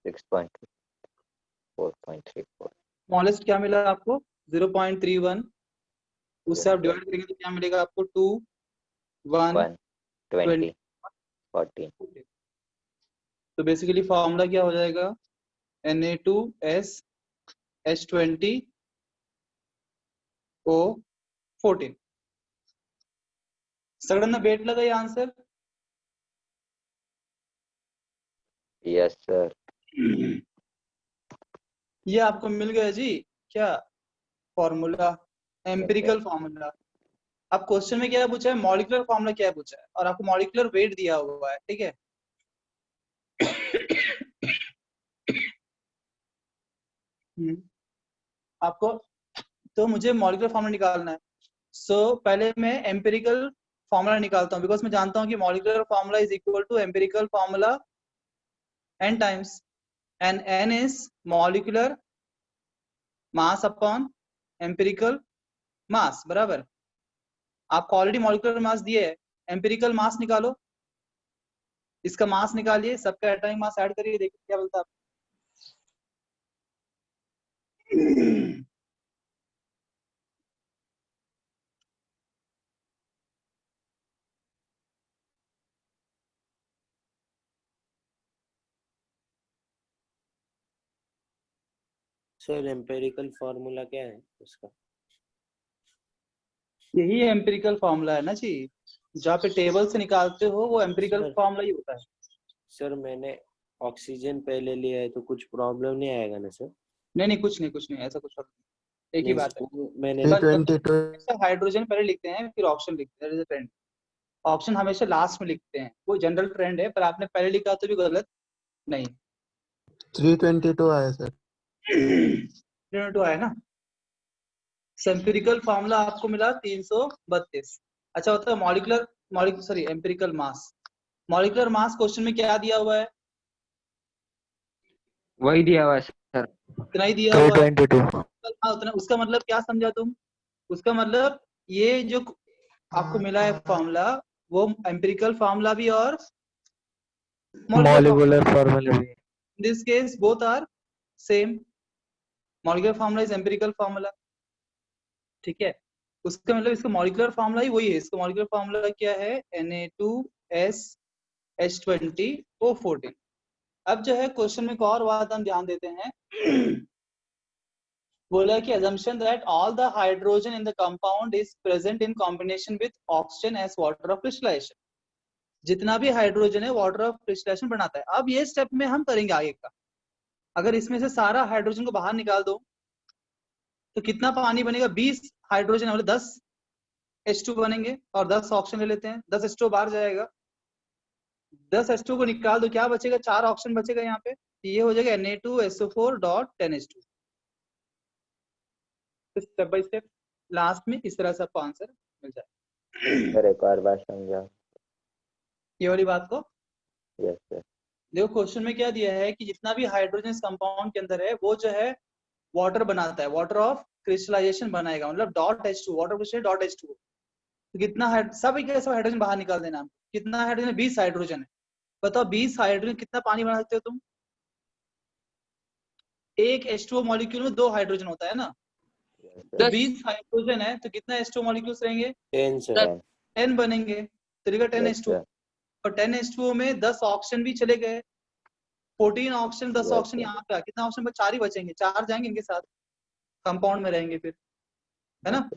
6.4.34. स्मॉलेस्ट क्या मिला आपको? 0.31। उससे आप डिवाइड 0.1 करेंगे तो क्या मिलेगा आपको? 2 1 20 20। 14. तो बेसिकली फॉर्मूला क्या हो जाएगा? Na2SH20O14। सगळ्यांना बेट लगा ये आंसर? Yes, sir. ये आपको मिल गया जी क्या फॉर्मूला? Empirical formula. अब क्वेश्चन में क्या पूछा है? मॉलिक्यूलर फॉर्मूला क्या पूछा है, और आपको मॉलिक्यूलर वेट दिया हुआ है, ठीक है। आपको तो मुझे मॉलिक्यूलर फॉर्मूला निकालना है। सो पहले मैं एम्पिरिकल फॉर्मूला निकालता हूँ, बिकॉज मैं जानता हूँ कि molecular formula is equal to empirical formula n times, and n is molecular mass upon empirical mass, बराबर। आपको ऑलरेडी मॉलिक्यूलर मास दिए है, एम्पिरिकल मास निकालो, इसका मास निकालिए, सबका एटॉमिक मास ऐड करिए, देखिए क्या बोलता है। सर एम्पेरिकल फार्मूला क्या है उसका? यही एम्पिरिकल फॉर्मूला है ना जी, जहाँ पे टेबल से निकालते हो वो एम्पिरिकल सर, फॉर्मूला ही होता है। सर मैंने ऑक्सीजन पहले लिया है तो कुछ प्रॉब्लम नहीं आएगा ना सर? नहीं, कुछ नहीं, ऐसा कुछ एक ही बात है। मैंने 322। हाइड्रोजन पहले लिखते हैं फिर ऑप्शन लिखते हैं, ट्रेंड। ऑप्शन हमेशा लास्ट में लिखते हैं, वो जनरल ट्रेंड है, पर आपने पहले लिखा तो भी गलत नहीं। 322 आया सर। 322 आया ना। एम्पिरिकल फॉर्मूला आपको मिला 332। अच्छा होता है molecular sorry empirical mass. Molecular mass question में क्या दिया हुआ है? वही दिया हुआ है सर, इतना ही दिया हुआ है। 322। हाँ उतना। उसका मतलब क्या समझा तुम? उसका मतलब ये जो आपको मिला है फॉर्मूला, वो एम्पिरिकल फॉर्मूला भी और मॉलिक्यूलर फार्मूला भी। in this case both are same. Molecular formula is empirical formula, ठीक है। उसका मतलब इसका मॉलिक्यूलर फॉर्मूला ही वही है। इसका मॉलिक्यूलर फॉर्मूला क्या है? Na2SH20O14। अब जो है क्वेश्चन में एक और बात हम ध्यान देते हैं। बोला कि assumption that all the hydrogen in the compound is present in combination with oxygen as water of crystallization। जितना भी हाइड्रोजन है वाटर ऑफ क्रिस्टलाइजेशन बनाता है। अब ये स्टेप में हम करेंगे आगे का। अगर इसमें से सारा हाइड्रोजन को बाहर निकाल दो तो कितना पानी बनेगा? 20 हाइड्रोजन वाले 10 H2 बनेंगे, और 10 ऑक्सीजन ले लेते हैं, 10 H2 बाहर जाएगा। 10 H2 को निकाल दो, क्या बचेगा? 4 ऑक्सीजन बचेगा यहाँ पे, ये हो जाएगा Na2SO4.10H2। Step by step last में इस तरह से आपको आंसर मिल जाएगा। सर एक और बार समझाओ। ये वाली बात को Yes, sir. देखो, क्वेश्चन में क्या दिया है कि जितना भी हाइड्रोजन इस कंपाउंड के अंदर है वो जो है वाटर बनाता है, वाटर ऑफ क्रिस्टलाइजेशन बनाएगा, मतलब dot H2, water crystal dot H2। तो कितना सब हाइड्रोजन बाहर निकाल देना। कितना हाइड्रोजन? 20 हाइड्रोजन है। बताओ 20 हाइड्रोजन कितना पानी बना सकते हो तुम? एक H2O मॉलिक्यूल में 2 हाइड्रोजन होता है ना, Yes, तो sir. 20 हाइड्रोजन है तो कितना H2O मॉलिक्यूल्स रहेंगे? 10 sir. 10 बनेंगे, तो लिखा 10 Yes, H2O। sir. और 10 H2O में 10 ऑक्सीजन भी चले गए, 14 ऑक्सीजन, 10 Yes, ऑक्सीजन sir. यहाँ पे, कितना ऑक्सीजन? 4 ही बचेंगे, 4 जाएंगे इनके साथ, कंपाउंड में रहेंगे फिर, है ना?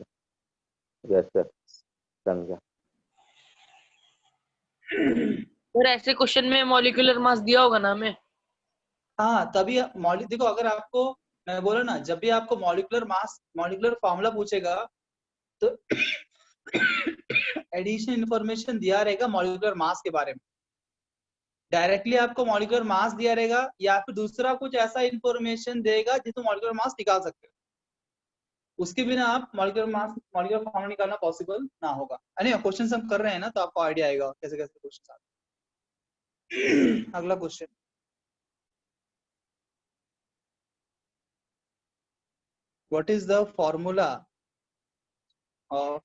Yes, sir. समझा। सर ऐसे क्वेश्चन में मॉलिक्यूलर मास दिया होगा ना हमें? हाँ, तभी देखो, अगर आपको मैं बोला ना, जब भी आपको मॉलिक्यूलर मास, मॉलिक्यूलर फॉर्मूला पूछेगा तो एडिशनल इंफॉर्मेशन दिया रहेगा मॉलिक्यूलर मास के बारे में। डायरेक्टली आपको मॉलिक्यूलर मास दिया रहेगा या फिर दूसरा कुछ ऐसा इंफॉर्मेशन देगा जिसमें मॉलिक्यूलर मास निकाल सकते हो। उसके बिना आप मॉलिक्यूलर मास, मॉलिक्यूलर फॉर्मूला निकालना पॉसिबल ना होगा। नहीं, क्वेश्चन हम कर रहे हैं ना, तो आपको आइडिया आएगा कैसे कैसे क्वेश्चन आते हैं। अगला question, what is the formula of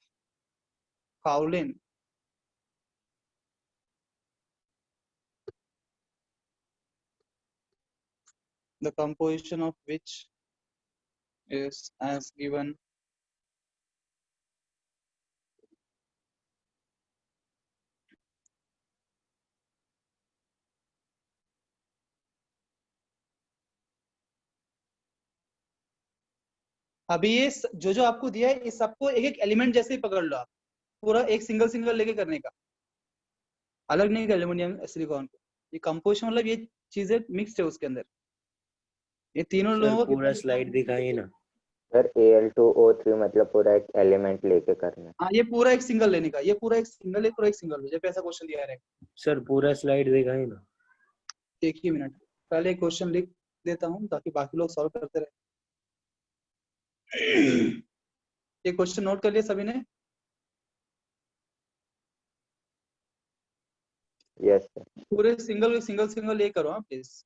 kaolin? The composition of which is as given. अभी ये जो जो आपको दिया है, इस सबको एक एक एलिमेंट जैसे ही पकड़ लो आप, पूरा एक सिंगल सिंगल लेके करने का, अलग नहीं, एल्यूमिनियम सिलिकॉन को। ये कंपोजिशन मतलब ये चीजें मिक्स्ड है उसके अंदर, ये तीनों सर लोगों पूरा स्लाइड दिखाइए ना। सर Al2O3 मतलब पूरा एक एलिमेंट लेके करना। हाँ, ये पूरा एक सिंगल लेने का, ये पूरा एक सिंगल है, पूरा एक सिंगल है, जब ऐसा क्वेश्चन दिया रहेगा। सर पूरा स्लाइड दिखाइए ना। एक ही मिनट, पहले क्वेश्चन लिख देता हूँ ताकि बाकी लोग सॉल्व करते रहे। ये क्वेश्चन नोट कर लिया सभी ने? Yes sir. पूरे सिंगल सिंगल सिंगल ये करो प्लीज।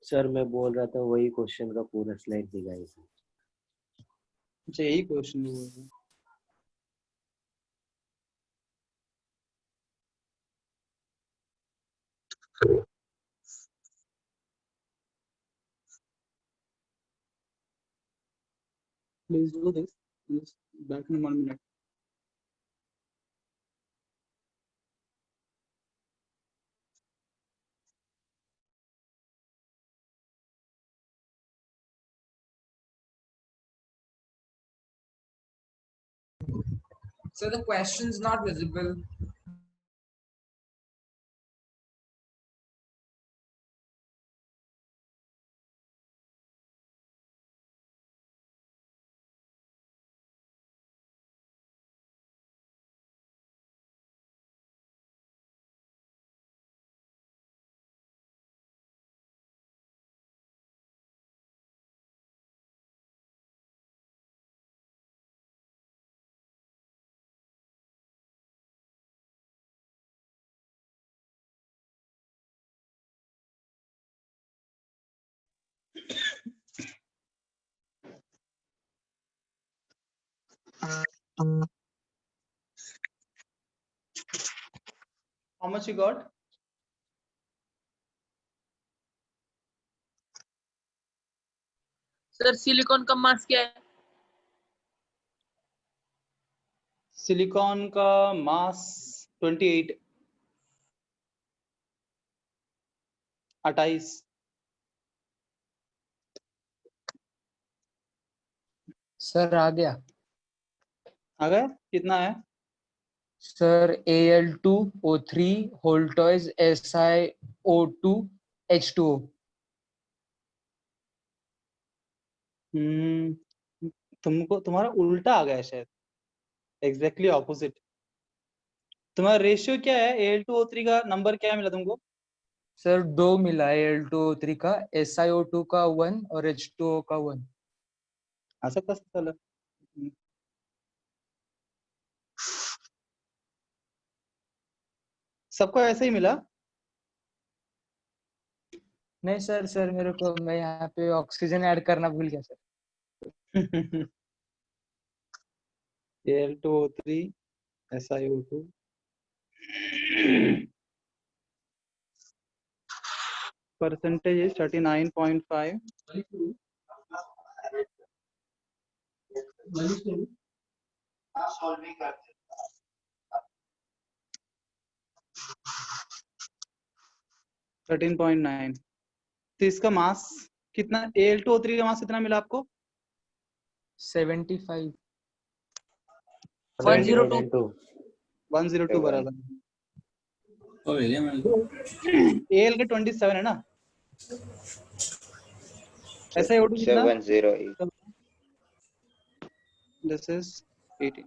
सर मैं बोल रहा था वही क्वेश्चन का पूरा स्लाइड दिखाइए। अच्छा, यही क्वेश्चन है। Please do this. Just back in 1 minute. So the question's not visible. How much you got? Sir silicon का मास क्या है? सिलिकॉन का मास 28, 28। सर आ गया। आ गया? कितना है? Sir Al2O3 होल्टॉइज SiO2 H2O। तुमको तुम्हारा उल्टा आ गया है शायद, एग्जैक्टली ऑपोजिट। तुम्हारा रेशियो क्या है, Al2O3 का नंबर क्या मिला तुमको? सर 2 मिला है Al2O3 का, SiO2 का 1 और H2O का 1। ऐसा कैसे चला? सबको ऐसे ही मिला? नहीं सर, मेरे को, मैं यहाँ पे ऑक्सीजन ऐड करना भूल गया sir. Al2O3 SiO2 percentage is 39.5. Thirteen point nine. तो इसका मास कितना, Al2O3 का मास कितना मिला आपको? 75। 102 102 बराबर। ओ विलियम Al के 27 है ना, SiO2 कितना? 708. This is 18।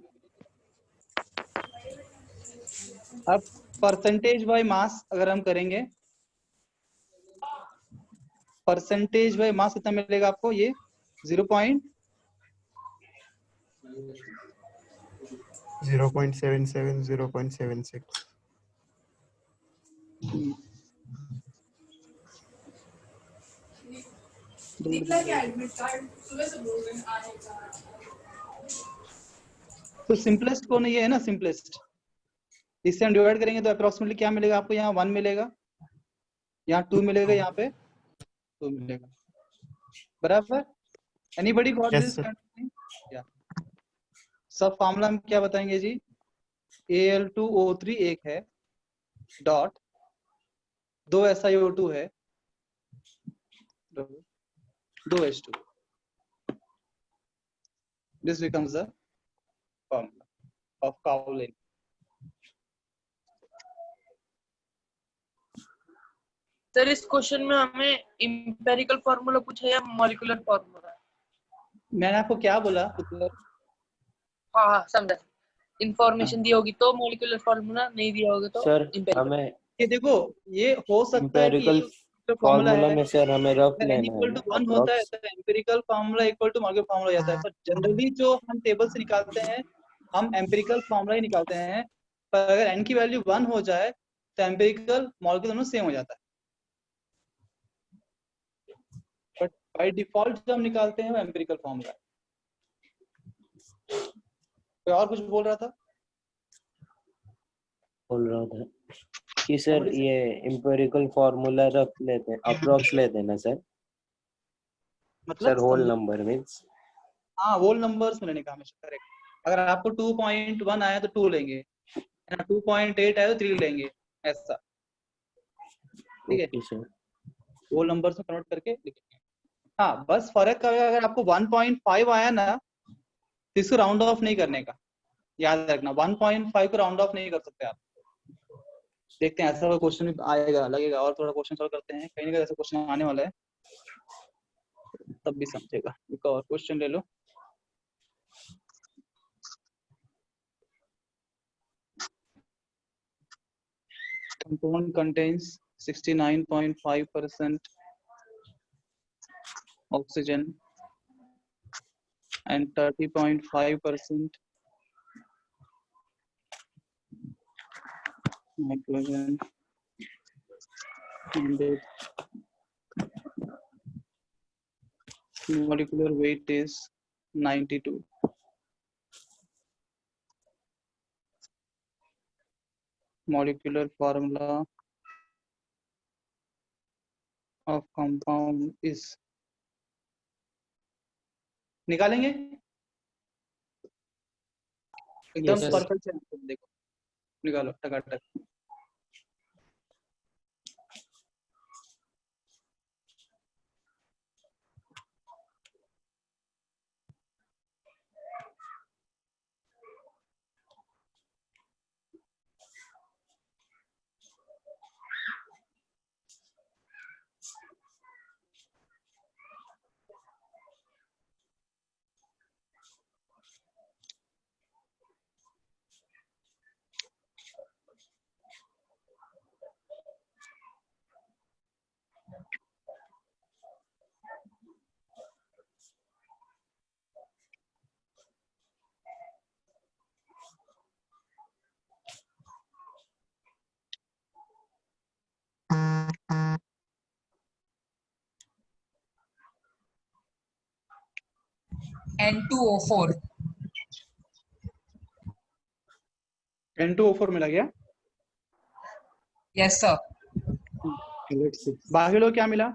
अब परसेंटेज बाय मास अगर हम करेंगे, परसेंटेज बाय मास कितना मिलेगा आपको? ये 0.77, 0.76. तो सिंपलेस्ट कौन ये है ना, सिंपलेस्ट। इससे हम डिवाइड करेंगे तो अप्रोक्सीमेटली क्या मिलेगा आपको? यहाँ 1 मिलेगा, यहाँ 2 मिलेगा, यहाँ पे 2 मिलेगा, बराबर। Anybody got Yes, this? sir. सब फॉर्मूला हम क्या बताएंगे जी? Al2O3 एक है, डॉट 2 SiO2 है, 2 H2। This becomes the formula of Cowling. Sir इस क्वेश्चन में हमें इंपेरिकल फार्मूला पूछा या मॉलिक्यूलर फार्मूला? मैंने आपको क्या बोला पुत्र? हाँ समझा। इंफॉर्मेशन दी होगी तो मॉलिक्यूलर फार्मूला, नहीं दिया होगा तो सर empirical। हमें ये देखो, ये हो सकता है कि एम्पेरिकल ये फार्मूला फार्मूला है, में सर हमें रफ अगर n लेना है इक्वल टू ना 1 होता है अप्रॉक्स। तो empirical formula equal to molecular formula हो जाता है, पर जनरली जो हम टेबल से निकालते हैं हम एम्पिरिकल फार्मूला ही निकालते हैं। पर अगर n की वैल्यू 1 हो जाए तो एम्पिरिकल मॉलिक्यूलर दोनों सेम हो जाता है, बट बाय डिफॉल्ट जो हम निकालते हैं वो एम्पिरिकल फार्मूला है। कोई और कुछ बोल रहा था? बोल रहा था कि सर ये एम्पिरिकल फार्मूला रफ लेते हैं, अप्रॉक्स लेते हैं ना सर? मतलब सर होल नंबर मींस? हाँ, होल नंबर्स में लेने का हमेशा करेक्ट। अगर आपको 2.1 आया तो 2 लेंगे, 2.8 आया तो 3 लेंगे, ऐसा। ठीक है, ओके सर। होल नंबर्स में कन्वर्ट करके लिखेंगे। हाँ, बस फर्क का अगर आपको 1.5 आया ना तो इसको राउंड ऑफ नहीं करने का, याद रखना 1.5 को राउंड ऑफ नहीं कर सकते आप। देखते हैं ऐसा कोई क्वेश्चन आएगा लगेगा, और थोड़ा क्वेश्चन सॉल्व करते हैं, कहीं ना कहीं ऐसा क्वेश्चन आने वाला है तब भी समझेगा। एक और क्वेश्चन ले लो। Compound contains 69.5% oxygen and 30.5% nitrogen, and its molecular weight is 92. Molecular formula of compound is, निकालेंगे एकदम Yes. परफेक्ट से आंसर देखो, निकालो टकाटक। N2O4. N2O4 मिला गया। Yes, sir. Let's see. बाकी लोग क्या मिला?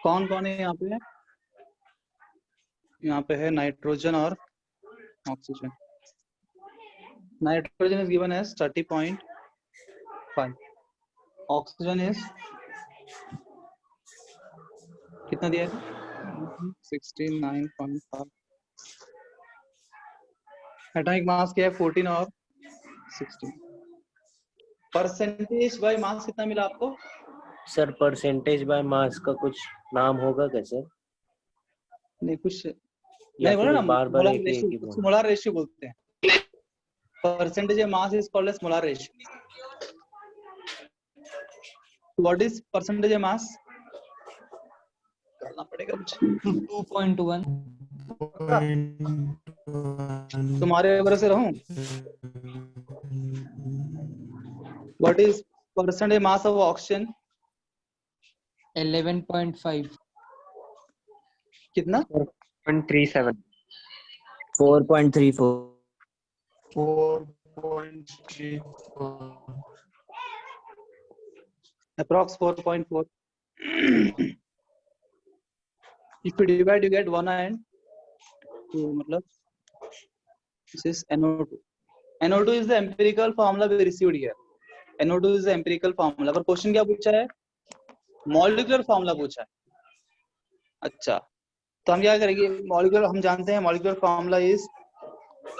कौन कौन है यहाँ पे? यहाँ पे है नाइट्रोजन और oxygen. Nitrogen is given as 30.5, oxygen is कितना दिया है? 69.5। एटॉमिक मास क्या है? 14 और 16। परसेंटेज बाय मास कितना मिला आपको? सर परसेंटेज बाय मास का कुछ नाम होगा क्या सर? नहीं, कुछ या नहीं बोला ना, बार बार मोलार एक ही रेशियो, मोलार रेशियो बोलते हैं। Percentage mass is called as molar ratio. What is percentage mass? करना पड़ेगा मुझे। 2.1। तुम्हारे भरोसे रहूं? What is percentage mass of oxygen? 11.5। कितना? 4.34 4.34 4.34 Approx 4.4. If you divide, you get 1 and 2. मतलब this is NO2. NO2 is the empirical formula we received here. NO2 is the empirical formula. पर question क्या पूछा है? मॉलिक्यूलर फॉर्मूला पूछा है। अच्छा, तो हम क्या करेंगे? मॉलिक्यूलर हम जानते हैं, molecular formula is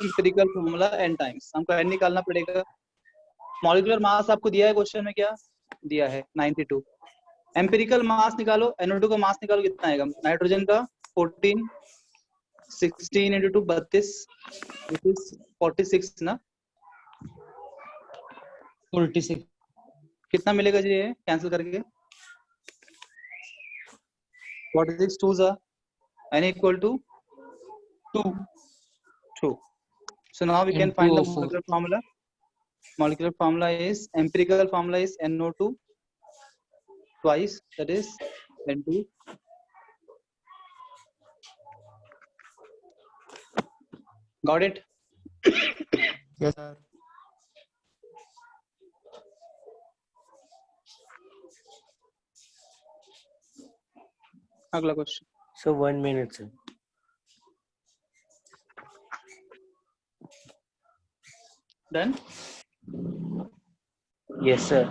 empirical formula n times. हमको n निकालना पड़ेगा। मॉलिक्यूलर मास आपको दिया है क्वेश्चन में, क्या दिया है? 92। एम्पिरिकल मास निकालो, NO2 का मास निकालो, कितना आएगा? नाइट्रोजन का 14, 16 into 2 32, which is 46 ना? 46। कितना मिलेगा जी? ये कैंसिल करके 46 2s are n equal to 2. So now we can find the N2O4. molecular formula. Molecular formula is, empirical formula is NO2 twice, that is N2. Got it? Yes, sir. अगला question. So 1 minute sir. Done? Yes sir.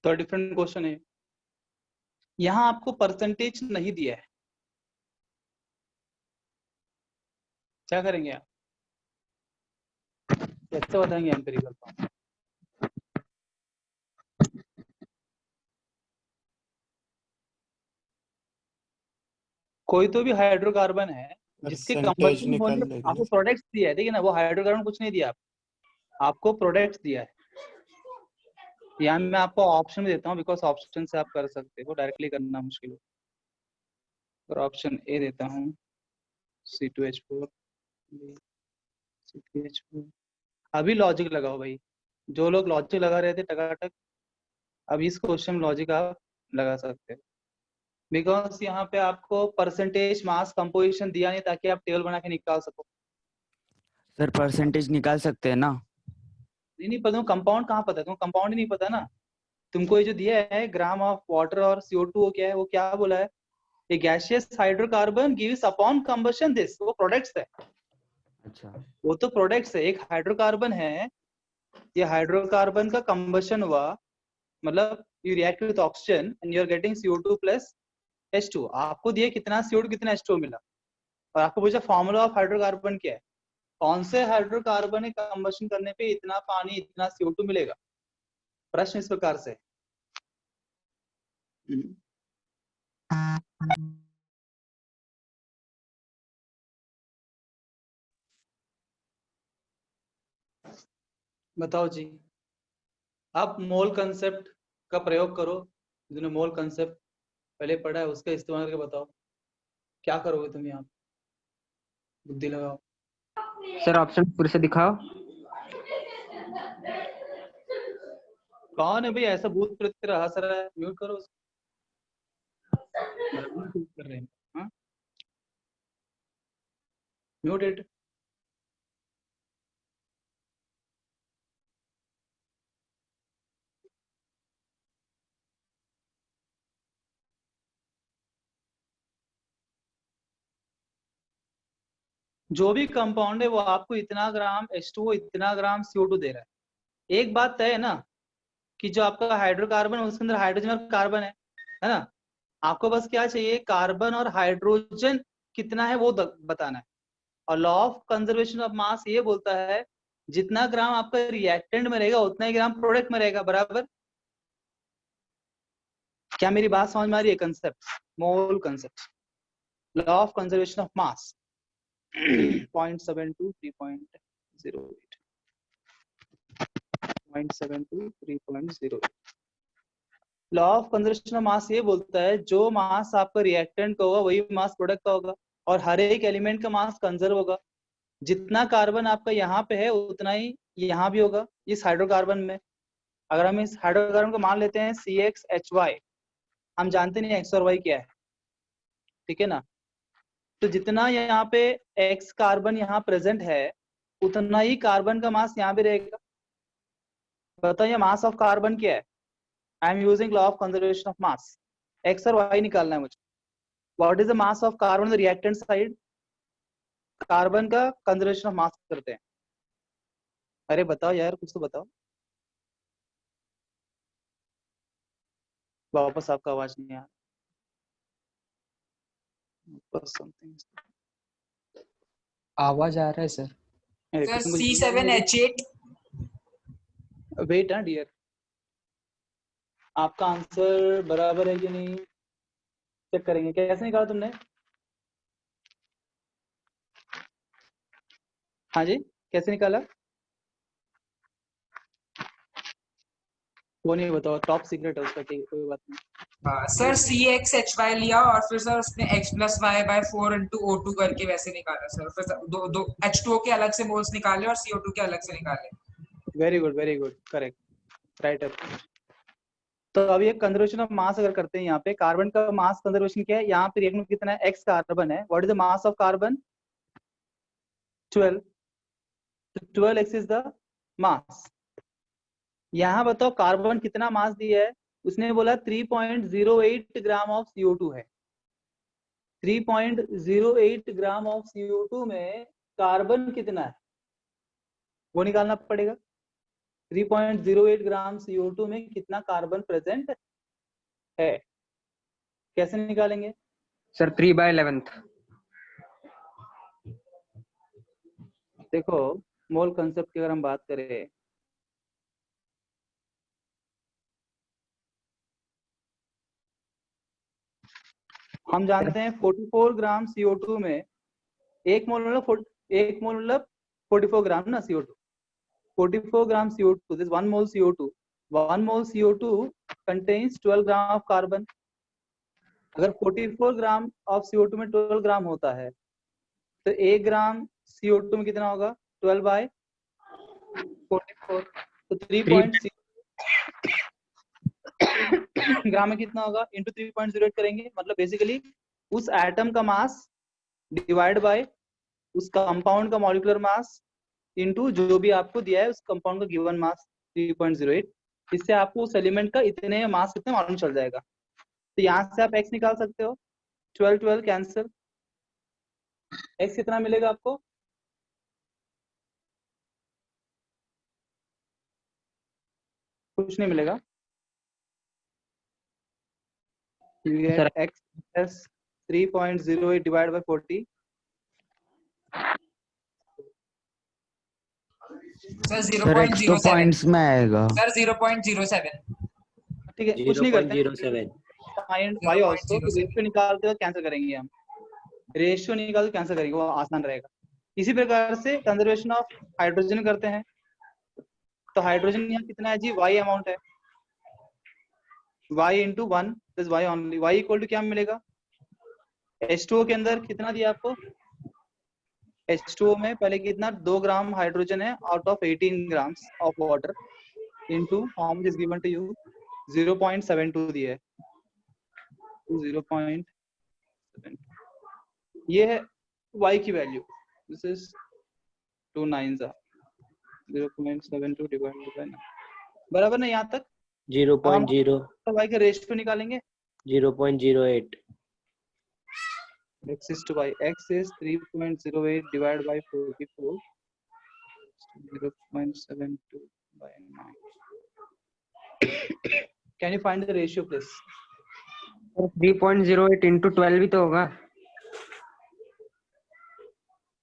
तो different question है। यहाँ आपको percentage नहीं दिया है, क्या करेंगे आप? कैसे बताएंगे एम्पिरिकल फॉर्म? कोई तो भी हाइड्रोकार्बन है जिसके परसेंटेज कंबशन निकाल होने लेंगे। आपको प्रोडक्ट्स दिया है, देखिए ना, वो हाइड्रोकार्बन कुछ नहीं दिया आपको प्रोडक्ट्स दिया है। यहाँ मैं आपको ऑप्शन देता हूँ, बिकॉज ऑप्शन से आप कर सकते हो, डायरेक्टली करना मुश्किल है। और ऑप्शन ए देता हूँ, C2H4, C3H4। अभी लॉजिक लगाओ भाई, जो लोग लॉजिक लगा रहे थे टकाटक, अब इस क्वेश्चन में लॉजिक आप लगा सकते हो, बिकॉज यहाँ पे आपको परसेंटेज मास कंपोजिशन दिया नहीं ताकि आप टेबल बना के निकाल सको। सर परसेंटेज निकाल सकते हैं ना? नहीं पता, कंपाउंड कहाँ पता है तुमको? कंपाउंड ही नहीं पता ना तुमको। ये जो दिया है ग्राम ऑफ वाटर और CO2 क्या है, वो क्या बोला है? A gaseous hydrocarbon gives upon combustion this, वो प्रोडक्ट्स है, अच्छा वो तो प्रोडक्ट्स है। एक हाइड्रोकार्बन है, ये हाइड्रोकार्बन का कंबशन हुआ, मतलब you react with oxygen and you are getting CO2 plus H2। आपको दिए कितना CO2 कितना H2 मिला, और आपको पूछा फॉर्मूला ऑफ हाइड्रोकार्बन क्या है, कौन से हाइड्रोकार्बन है कंबशन करने पे इतना पानी इतना CO2 मिलेगा। प्रश्न इस प्रकार से। बताओ जी, आप मोल कंसेप्ट का प्रयोग करो, जिन्होंने मोल कंसेप्ट पहले पढ़ा है उसका इस्तेमाल करके बताओ क्या करोगे तुम, यहाँ बुद्धि लगाओ। सर ऑप्शन फिर से दिखाओ। कौन है भाई ऐसा भूत प्रेत की तरह हंस रहा है, म्यूट करो उसको। कर रहे हैं, हाँ म्यूट इट। जो भी कंपाउंड है वो आपको इतना ग्राम H2O इतना ग्राम CO2 दे रहा है। एक बात तय है ना कि जो आपका हाइड्रोकार्बन है उसके अंदर हाइड्रोजन और कार्बन है ना। आपको बस क्या चाहिए, कार्बन और हाइड्रोजन कितना है वो बताना है। और law of conservation of mass ये बोलता है जितना ग्राम आपका रिएक्टेंट में रहेगा उतना ही ग्राम प्रोडक्ट में रहेगा, बराबर। क्या मेरी बात समझ में आ रही है? Concept, mole concept, law of conservation of mass 0.72 3.08 0.72 3.08। Law of conservation of mass ये बोलता है जो मास आपका रिएक्टेंट का होगा वही मास प्रोडक्ट का होगा, और हर एक एलिमेंट का मास कंजर्व होगा। जितना कार्बन आपका यहाँ पे है उतना ही यहाँ भी होगा इस हाइड्रोकार्बन में। अगर हम इस हाइड्रोकार्बन को मान लेते हैं CXHY, हम जानते नहीं X और Y क्या है, ठीक है ना। तो जितना यहाँ पे X कार्बन यहाँ प्रेजेंट है उतना ही कार्बन का मास यहाँ भी रहेगा। बताइए मास ऑफ कार्बन क्या है? I am using law of conservation of mass. X और Y निकालना है मुझे। What is the mass of carbon on the reactant side? Carbon का कंजर्वेशन ऑफ मास करते हैं। अरे बताओ यार, कुछ तो बताओ। वापस आपका आवाज नहीं आ रहा। आवाज आ रहा है sir. Sir C7H8। Wait dear, आपका आंसर बराबर है कि नहीं चेक करेंगे। कैसे निकाला तुमने? हाँ जी, कैसे निकाला वो नहीं बताओ, टॉप सीक्रेट है उसका, ठीक है कोई बात नहीं। सर CXHY लिया और फिर सर उसने X+Y/4 × O2 करके वैसे निकाला सर। फिर दो H2O के अलग से मोल्स निकाले और CO2 के अलग से निकाले। Very good, correct, right up. तो अब ये कंजर्वेशन ऑफ मास अगर करते हैं, यहाँ पे कार्बन का मास कंजर्वेशन क्या है, यहाँ पे रिएक्टेंट कितना है, X कार्बन है। What is the mass of carbon? 12। तो 12X इज द मास। यहाँ बताओ कार्बन कितना मास दिया है, उसने बोला 3.08 ग्राम ऑफ CO2 है। 3.08 ग्राम ऑफ CO2 में कार्बन कितना है वो निकालना पड़ेगा। 3.08 ग्राम CO2 में कितना कार्बन प्रेजेंट है, कैसे निकालेंगे सर 3/11। देखो मोल कंसेप्ट की अगर हम बात करें, हम जानते हैं 44 ग्राम CO2 में एक मोल मतलब 44 ग्राम ना CO2। 44 gram CO2, this 1 mole CO2, 1 mole CO2 contains 12 gram of carbon. अगर 44 ग्राम ऑफ CO2 में 12 ग्राम होता है तो 1 ग्राम CO2 में कितना होगा, 12/44। तो 3.0 ग्राम में कितना होगा, इंटू 3.08 करेंगे, मतलब बेसिकली उस एटम का मास डिवाइड बाय उस कंपाउंड का मॉलिक्यूलर मास इंटू जो भी आपको दिया है उस कंपाउंड का गिवन मास 3.08। इससे आपको उस एलिमेंट का इतने मास कितने मालूम चल जाएगा। तो यहाँ से आप X निकाल सकते हो, 12 कैंसिल, x कितना मिलेगा आपको? कुछ नहीं मिलेगा। You Sir. get x plus 3.08 divided by 40. Sir sir x तो 0.07 पॉइंट्स में आएगा। सर 0.07 ठीक है, कुछ नहीं करते हैं। 0.07 फाइंड y आल्सो, तो रेशियो निकालते हुए कैंसिल करेंगे हम। रेशियो निकाल के कैंसिल करेंगे, वो आसान रहेगा। इसी प्रकार से कंजर्वेशन ऑफ हाइड्रोजन करते हैं। तो हाइड्रोजन यहाँ कितना है जी? y अमाउंट है, y into 1 plus y only. y equal to क्या मिलेगा? H2O के अंदर कितना दिया आपको? H2O में पहले कितना? 2 ग्राम हाइड्रोजन है out of 18 grams of water into how much is given to you? 0.72 दिया है, 0.7। ये है y की value. This is 2 9s 0.72 divided by 9, बराबर ना यहाँ तक? 0.0 तो y का रेशियो निकालेंगे। 0.08 x is to y, x is 3.08 divided by 44, 0.72 by 9. Can you find the ratio please? 3.08 into 12 भी तो होगा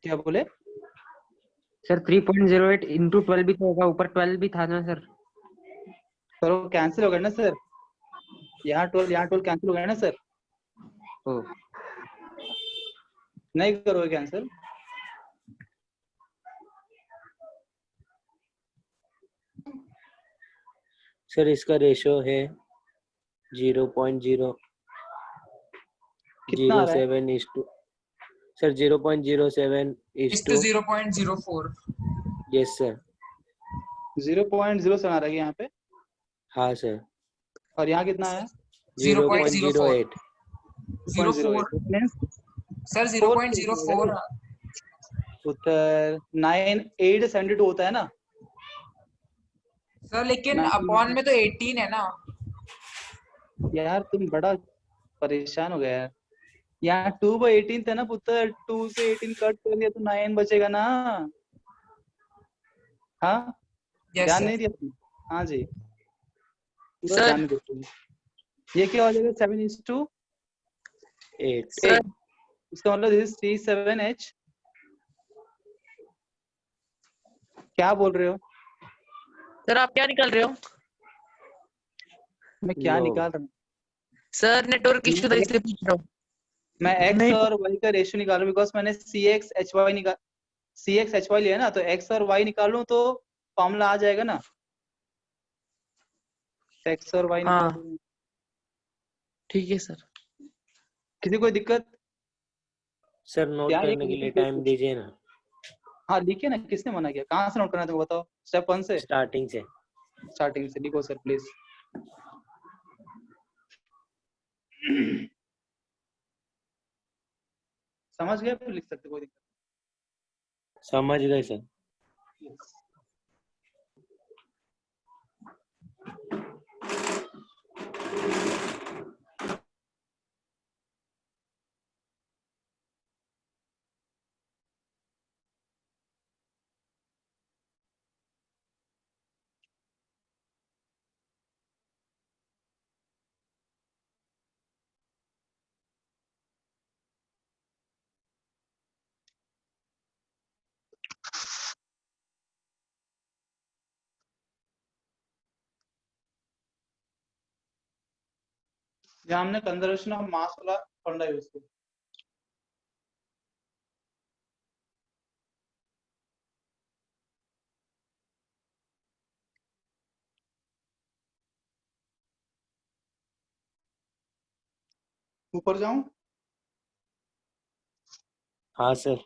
क्या बोले सर? 3.08 into 12 भी तो होगा, ऊपर 12 भी था ना सर? सर? वो कैंसिल हो गया ना सर, यहाँ 12 कैंसिल हो गया ना सर। ओ नहीं करोगे कैंसिल? सर इसका रेशो है 0.0 कितना आ रहा है? 07 is to सर 0.07 is इस to to 0.04 yes sir 0.07 आ रहा है यहाँ पे, हाँ सर और यहाँ कितना है? 0.08 0.04 मींस सर 0.04 उत्तर 9872 होता है ना सर, लेकिन 9 अपॉन में तो 18 है ना। यार तुम बड़ा परेशान हो गया यार। यहाँ 2/18 था ना पुत्र, 2 से 18 कट कर दिया तो 9 बचेगा ना। हाँ यस ध्यान सर। नहीं दिया तुम? हाँ जी पूरा सर। ध्यान दो तुम। ये क्या हो जाएगा? 7:8। सर इसका मतलब दिस इज C7H। क्या बोल रहे हो? सर आप क्या निकाल रहे हो? मैं क्या No. निकाल रहा हूँ? सर नेटवर्क इश्यू था इसलिए पूछ रहा हूँ। मैं x नहीं। और y का रेशियो निकाल रहा हूँ, बिकॉज मैंने CXHY लिया है ना, तो x और y निकालूं तो फॉर्मूला आ जाएगा ना। x और y हाँ। निकाल। ठीक है सर। किसी कोई दिक्कत? सर नोट क्या ये करने के लिए टाइम दीजिए ना। हाँ लिखिए ना, किसने मना किया? कहाँ से नोट करना है तुमको बताओ? स्टेप 1 से? स्टार्टिंग से। स्टार्टिंग से लिखो सर प्लीज। समझ गए? फिर लिख सकते, कोई दिक्कत समझ गए सर। नहीं। यहाँ हमने कंजर्वेशन ऑफ मास वाला फंडा यूज किया। ऊपर जाऊं? हाँ sir.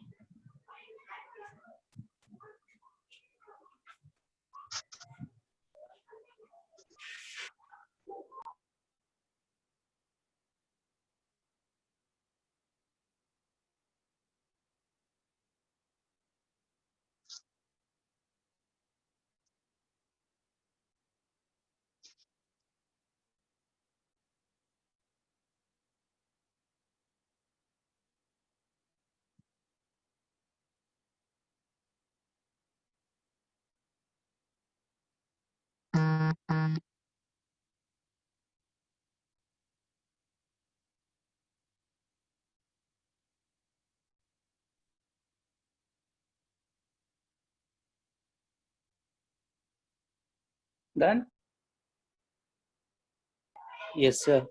Done. Yes, sir.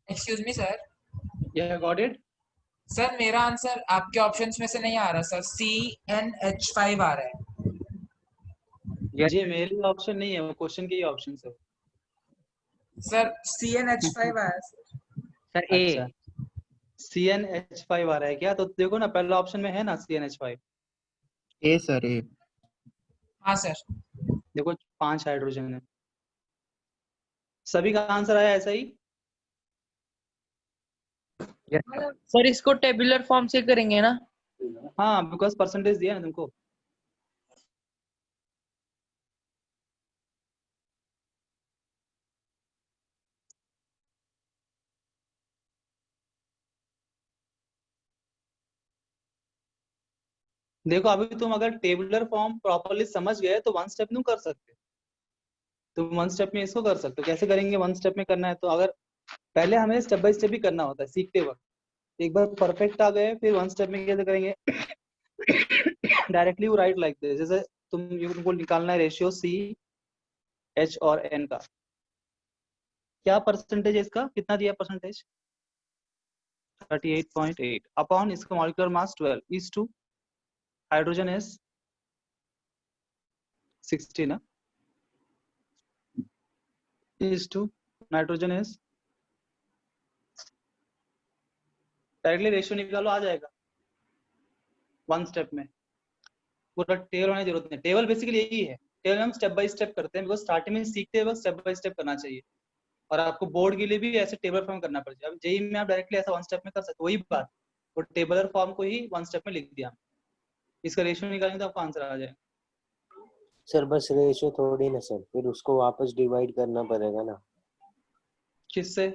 Excuse me sir. Yeah, got it. Sir मेरा आंसर आपके ऑप्शंस में से नहीं आ रहा सर, CnH5 आ रहा है। ये मेरे ऑप्शन नहीं है, वो क्वेश्चन के ही ऑप्शन है। सर CnH5 आया सर। सर अच्छा, CnH5 आ रहा है क्या? तो देखो ना, पहला ऑप्शन में है ना CnH5। ए सर ए। हाँ सर। देखो 5 हाइड्रोजन है। सभी का आंसर आया ऐसा ही। सर इसको टेबुलर फॉर्म से करेंगे ना? हाँ, बिकॉज परसेंटेज दिया ना तुमको। देखो अभी तुम अगर टेबुलर फॉर्म प्रॉपर्ली समझ गए तो वन स्टेप नहीं कर सकते। तुम वन स्टेप में इसको कर सकते हो। कैसे करेंगे? वन स्टेप में करना है तो अगर पहले हमें स्टेप बाय स्टेप ही करना होता है सीखते वक्त। एक बार परफेक्ट आ गए फिर वन स्टेप में कैसे करेंगे? Directly you right like this. जैसे तुमको निकालना है रेशियो CH और N का। क्या परसेंटेज है इसका? कितना दिया परसेंटेज? 38.8 अपॉन इसका molecular mass 12 is to hydrogen is 60 ना, is to nitrogen is। Directly ratio निकालो, आ जाएगा वन स्टेप में। पूरा टेबल होने की जरूरत नहीं। टेबल बेसिकली यही है। टेबल हम स्टेप बाय स्टेप करते हैं बिकॉज स्टार्टिंग में सीखते वक्त स्टेप बाय स्टेप करना चाहिए। और आपको बोर्ड के लिए भी ऐसे टेबल फॉर्म करना पड़ेगा। अब जेई में आप डायरेक्टली ऐसा वन स्टेप में कर सकते, वही बात। वो टेबलर फॉर्म को ही वन स्टेप में लिख दिया। इसका रेशियो निकालेंगे तो आपको आंसर आ जाएगा। सर बस रेशियो थोड़ी ना सर, फिर उसको वापस डिवाइड करना पड़ेगा ना। किससे?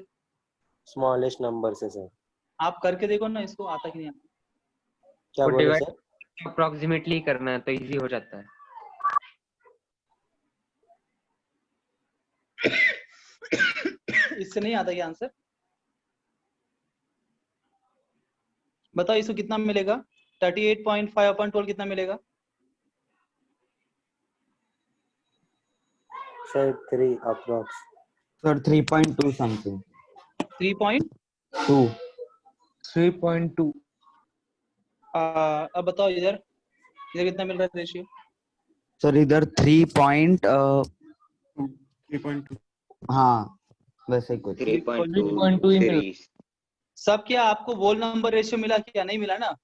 स्मॉलेस्ट नंबर से सर। आप करके देखो ना, इसको आता कि नहीं आता। क्या वो बोले डिवाइड सर? अप्रोक्सीमेटली करना है तो इजी हो जाता है। इससे नहीं आता ये आंसर। बताओ इसको कितना मिलेगा? 38.5 अपॉन 12 कितना मिलेगा? Sir 3 approx. Sir 3.2 something. 3.2। 3.2। अब बताओ इधर कितना मिल रहा है रेशियो? सर इधर 3.2 3.2। हाँ वैसे ही कुछ। 3.2 ही मिल। सब क्या आपको वोल नंबर रेशियो मिला क्या? नहीं मिला ना?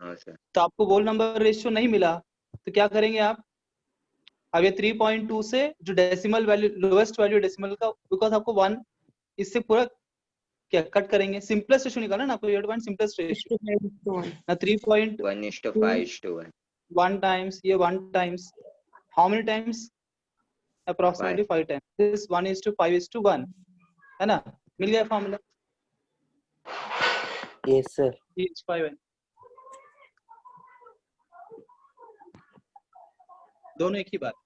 हाँ सर। तो आपको वोल नंबर रेशियो नहीं मिला तो क्या करेंगे आप? अब ये 3.2 से जो decimal value, lowest value decimal का, बिकॉज आपको 1 इससे पूरा क्या कट करेंगे, सिंपलेस्ट रेशियो निकालना ना आपको, ये पॉइंट सिंपलेस्ट रेशियो ना 3.2 1:5:1 1 टाइम्स ये 1 times how many times? Approximately 5 times, this 1:5:1 है ना? मिल गया formula? Yes sir. Each 5n दोनों एक ही बात है।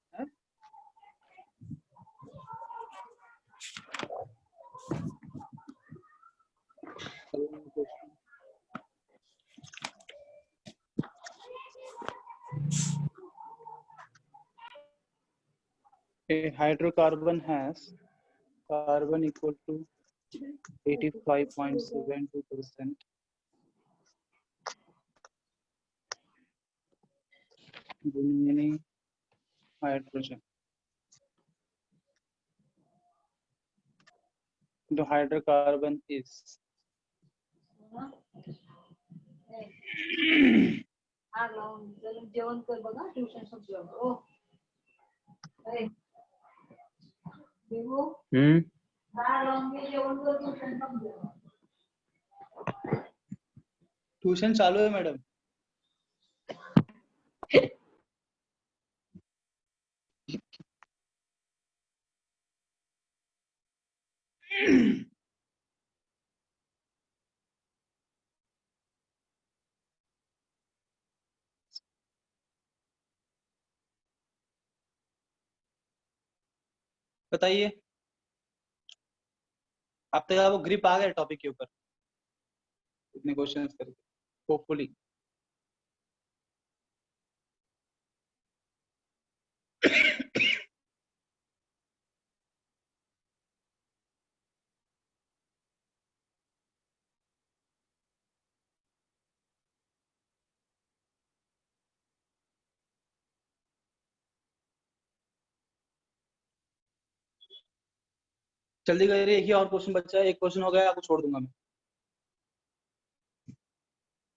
A hydrocarbon has carbon equal to 85.72% remaining hydrogen. The hydrocarbon is जेवण कर बघा ट्युशन संपलं हो ट्यूशन चालू है मैडम। बताइए, अब तक आपको ग्रिप आ गया टॉपिक के ऊपर इतने क्वेश्चंस करके, होपफुली। जल्दी करिए, एक ही और क्वेश्चन बचा है, एक क्वेश्चन हो गया, आपको छोड़ दूंगा मैं।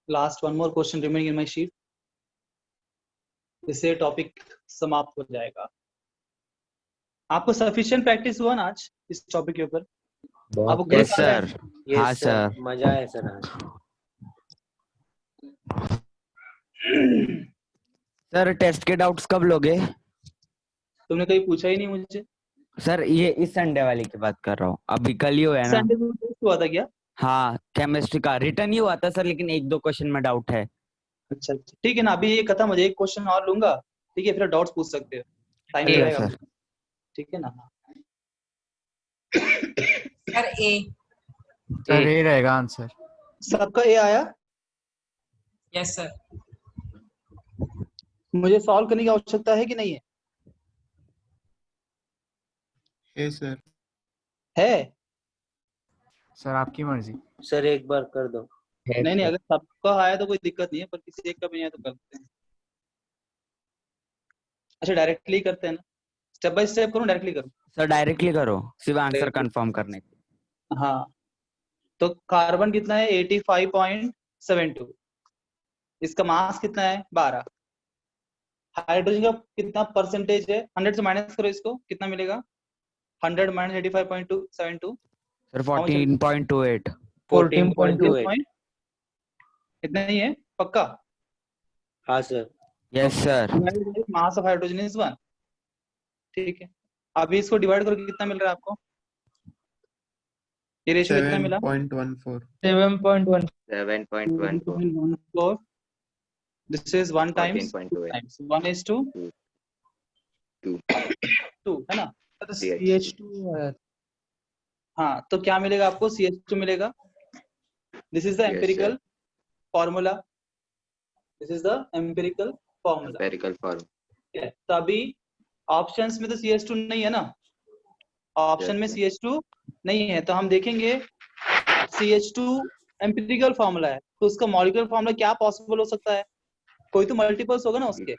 Last one more question remaining in my sheet, इससे टॉपिक समाप्त हो जाएगा। आपको सफिशिएंट प्रैक्टिस हुआ ना आज इस टॉपिक के ऊपर? आपको ग्रिप यस आ गया? सर। हाँ सर। मजा आया सर आज। सर टेस्ट के डाउट्स कब लोगे? तुमने कहीं पूछा ही नहीं मुझे। सर ये इस संडे वाली की बात कर रहा हूँ, अभी कल ही हुआ है ना? संडे को टेस्ट हुआ था क्या? हाँ केमिस्ट्री का रिटर्न ही हुआ था सर, लेकिन 1-2 क्वेश्चन में डाउट है। अच्छा अच्छा, ठीक है ना, अभी ये खत्म हो जाए, एक क्वेश्चन और लूंगा, ठीक है, फिर डाउट्स पूछ सकते हो, टाइम ठीक है रहेगा, सर। ठीक है ना? सर ए। सर ये रहेगा आंसर। सबका ए आया? Yes sir. मुझे सॉल्व करने की आवश्यकता है कि नहीं है? सर। है सर आपकी मर्जी। सर एक बार कर दो। नहीं नहीं, अगर सबका आया तो कोई दिक्कत नहीं है, पर किसी एक का भी नहीं आया तो करते हैं। अच्छा डायरेक्टली करते हैं ना, स्टेप बाय स्टेप करूं, डायरेक्टली करूं? सर डायरेक्टली करो, सिर्फ आंसर कंफर्म करने के। हाँ, तो कार्बन कितना है? 85.72। इसका मास कितना है? 12। हाइड्रोजन का कितना परसेंटेज है? 100 से माइनस करो इसको, कितना मिलेगा? 100 माइनस 85.72 सर 14.28। 14.28। इतना ही है पक्का? हाँ sir. Yes sir. Mass of hydrogen is 1, ठीक है। अभी इसको डिवाइड करो, कितना मिल रहा है आपको? ये रेशियो कितना मिला? 7.14। 7.1 7.14 This is 1 times 14.28 1:2 है ना? CH2 हाँ, तो क्या मिलेगा आपको? CH2 मिलेगा। This is the empirical formula, this is the empirical formula. तो अभी ऑप्शंस में तो CH2 नहीं है ना, ऑप्शन में CH2 नहीं है, तो हम देखेंगे CH2 एम्पिरिकल फॉर्मूला है, तो उसका मॉलिक्यूलर फॉर्मूला क्या पॉसिबल हो सकता है? कोई तो मल्टीपल्स होगा ना उसके।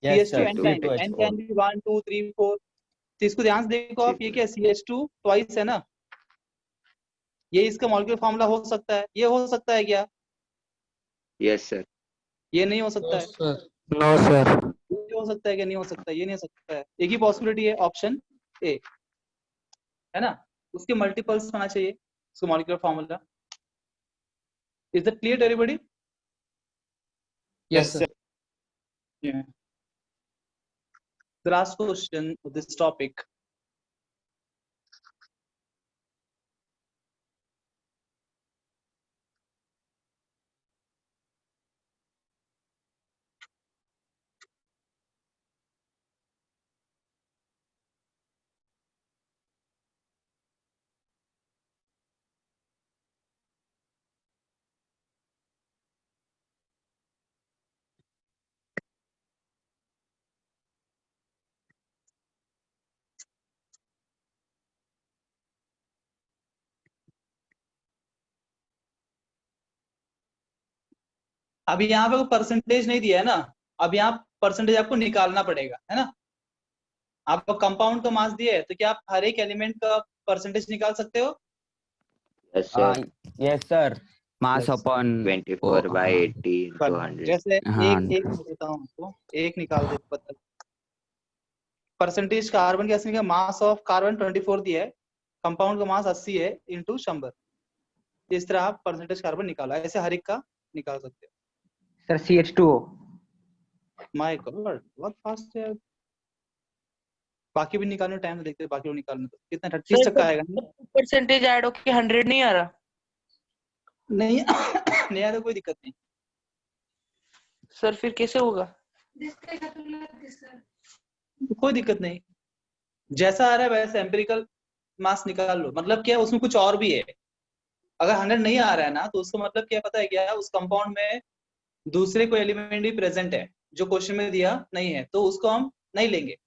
CH2 n time, n can be 1 2 3 4। तो इसको ध्यान से देखो आप, ये क्या CH2 ट्वाइस है ना, ये इसका मॉलिक्यूलर फॉर्मूला हो सकता है, ये हो सकता है क्या? Yes sir. ये नहीं हो सकता है, नो सर। ये हो सकता है क्या? नहीं हो सकता है, ये नहीं हो सकता है। एक ही पॉसिबिलिटी है, ऑप्शन ए, है ना? उसके मल्टीपल्स होना चाहिए उसका molecular formula. Is that clear to everybody? Yes, sir. Yeah. The last question of this topic. अभी यहाँ पे परसेंटेज नहीं दिया है ना, अब यहाँ परसेंटेज आपको निकालना पड़ेगा, है ना? आपको कंपाउंड का मास दिया है, तो क्या आप हर एक एलिमेंट का परसेंटेज निकाल सकते हो? Yes sir. Yes sir, mass upon 24 by 80 into 100। जैसे हाँ। एक देता हूँ आपको, एक निकाल दे पता। परसेंटेज कार्बन कैसे निकाल? मास ऑफ कार्बन 24 दिया है, कंपाउंड का मास 80 है इंटू 100। इस तरह आप परसेंटेज कार्बन निकाला, ऐसे हर एक का निकाल सकते हो। Sir, CH2O. माय गॉड, बहुत फास्ट है। बाकी भी निकालने टाइम से देखते हैं, बाकी लोग निकालने तो कितना 30% आएगा ना? परसेंटेज ऐड होके 100 नहीं आ रहा? नहीं नहीं आया तो कोई दिक्कत नहीं सर फिर कैसे होगा? कोई दिक्कत नहीं, जैसा आ रहा है वैसे एम्पिरिकल मास निकाल लो। मतलब क्या है, उसमें कुछ और भी है। अगर 100 नहीं आ रहा है ना, तो उसका मतलब क्या पता है क्या? उस कंपाउंड में दूसरे कोई एलिमेंट भी प्रेजेंट है जो क्वेश्चन में दिया नहीं है, तो उसको हम नहीं लेंगे।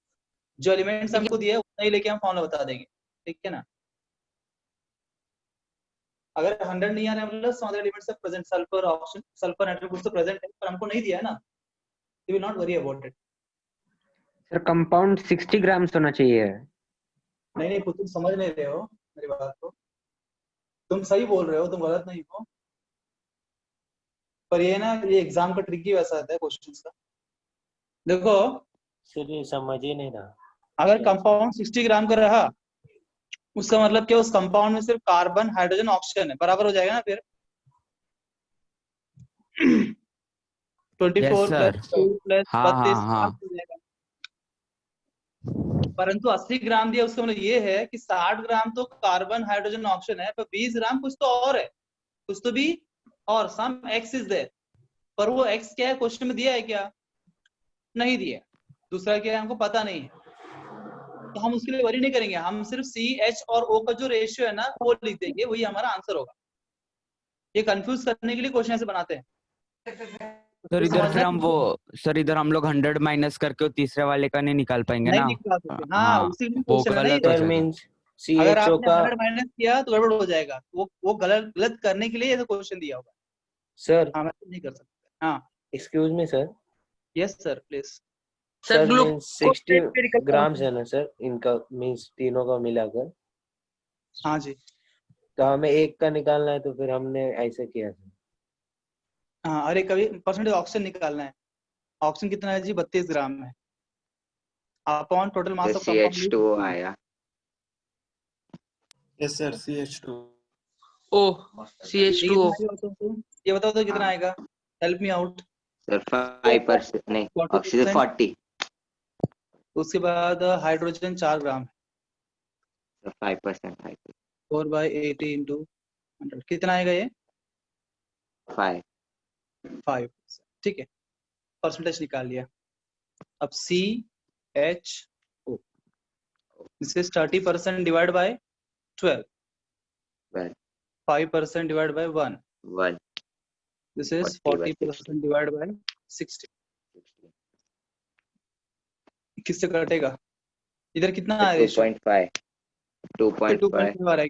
जो एलिमेंट्स हमको दिया है उतना ही लेके हम फॉर्मूला बता देंगे, ठीक है ना? अगर 100 नहीं आ रहा है मतलब some other elements are present, sulphur option, sulphur nitrogen तो प्रेजेंट है पर हमको नहीं दिया है ना, you will not worry about it. Sir compound 60 grams होना चाहिए। नहीं तुम समझ नहीं रहे हो मेरी बात को। तुम सही बोल रहे हो, तुम गलत नहीं हो, पर ये ना, ये एग्जाम का ट्रिकी वैसा आता है क्वेश्चंस का। देखो सर ये समझ ही नहीं रहा। अगर कंपाउंड 60 ग्राम का रहा, उसका मतलब क्या? उस कंपाउंड में सिर्फ कार्बन हाइड्रोजन ऑक्सीजन है, बराबर हो जाएगा ना फिर? 24 sir. प्लस 2 प्लस हाँ, 32 हाँ। हो जाएगा। परंतु 80 ग्राम दिया, उसका मतलब ये है कि 60 ग्राम तो कार्बन हाइड्रोजन ऑक्सीजन है, पर 20 ग्राम कुछ तो और है, कुछ तो भी और सम एक्स इज देयर। पर वो एक्स क्या है, क्वेश्चन में दिया है क्या? नहीं दिया। दूसरा क्या है, हमको पता नहीं है, तो हम उसके लिए वरी नहीं करेंगे। हम सिर्फ सी एच और ओ का जो रेशियो है ना वो लिख देंगे, वही हमारा आंसर होगा। ये कंफ्यूज करने के लिए क्वेश्चन ऐसे बनाते हैं। सर इधर फिर हम वो, सर इधर हम लोग 100 माइनस करके वो तीसरे वाले का नहीं निकाल पाएंगे नहीं ना? निकाल सकते। हाँ, उसी में वो क्वेश्चन है ना ये। गलत हो सर जाएगा। मींस अगर CHO आपने का 100 माइनस किया तो गड़बड़ हो जाएगा। वो गलत करने के लिए ये क्वेश्चन दिया होगा। सर हाँ, मैं नहीं कर सकता। हाँ, excuse me sir. Yes sir please. Sir glucose means 60 grams है ना सर इनका, मींस तीनों का मिलाकर? हाँ जी, तो हमें एक का निकालना है, तो फिर हमने ऐसे किया था। हाँ। अरे कभी परसेंटेज ऑक्सीजन निकालना है। ऑक्सीजन कितना है जी? 32 ग्राम है upon total mass of CH2O आया। Yes sir, CH2। ओ CH2O। ये बताओ तो कितना आएगा? Help me out. सर 5% नहीं, 40%। ऑक्सीजन 40। उसके बाद हाइड्रोजन 4 ग्राम है, सर 5%। 4 बाई 80 इंटू 100 कितना आएगा ये? 5। ठीक है, परसेंटेज निकाल लिया। अब CHO, this is 30% divide by 12, 5% divide by 1, 1। This is 40% divide by 60। किससे कटेगा? इधर कितना आ रहा है? 2.5। 2.5 आ रहा है।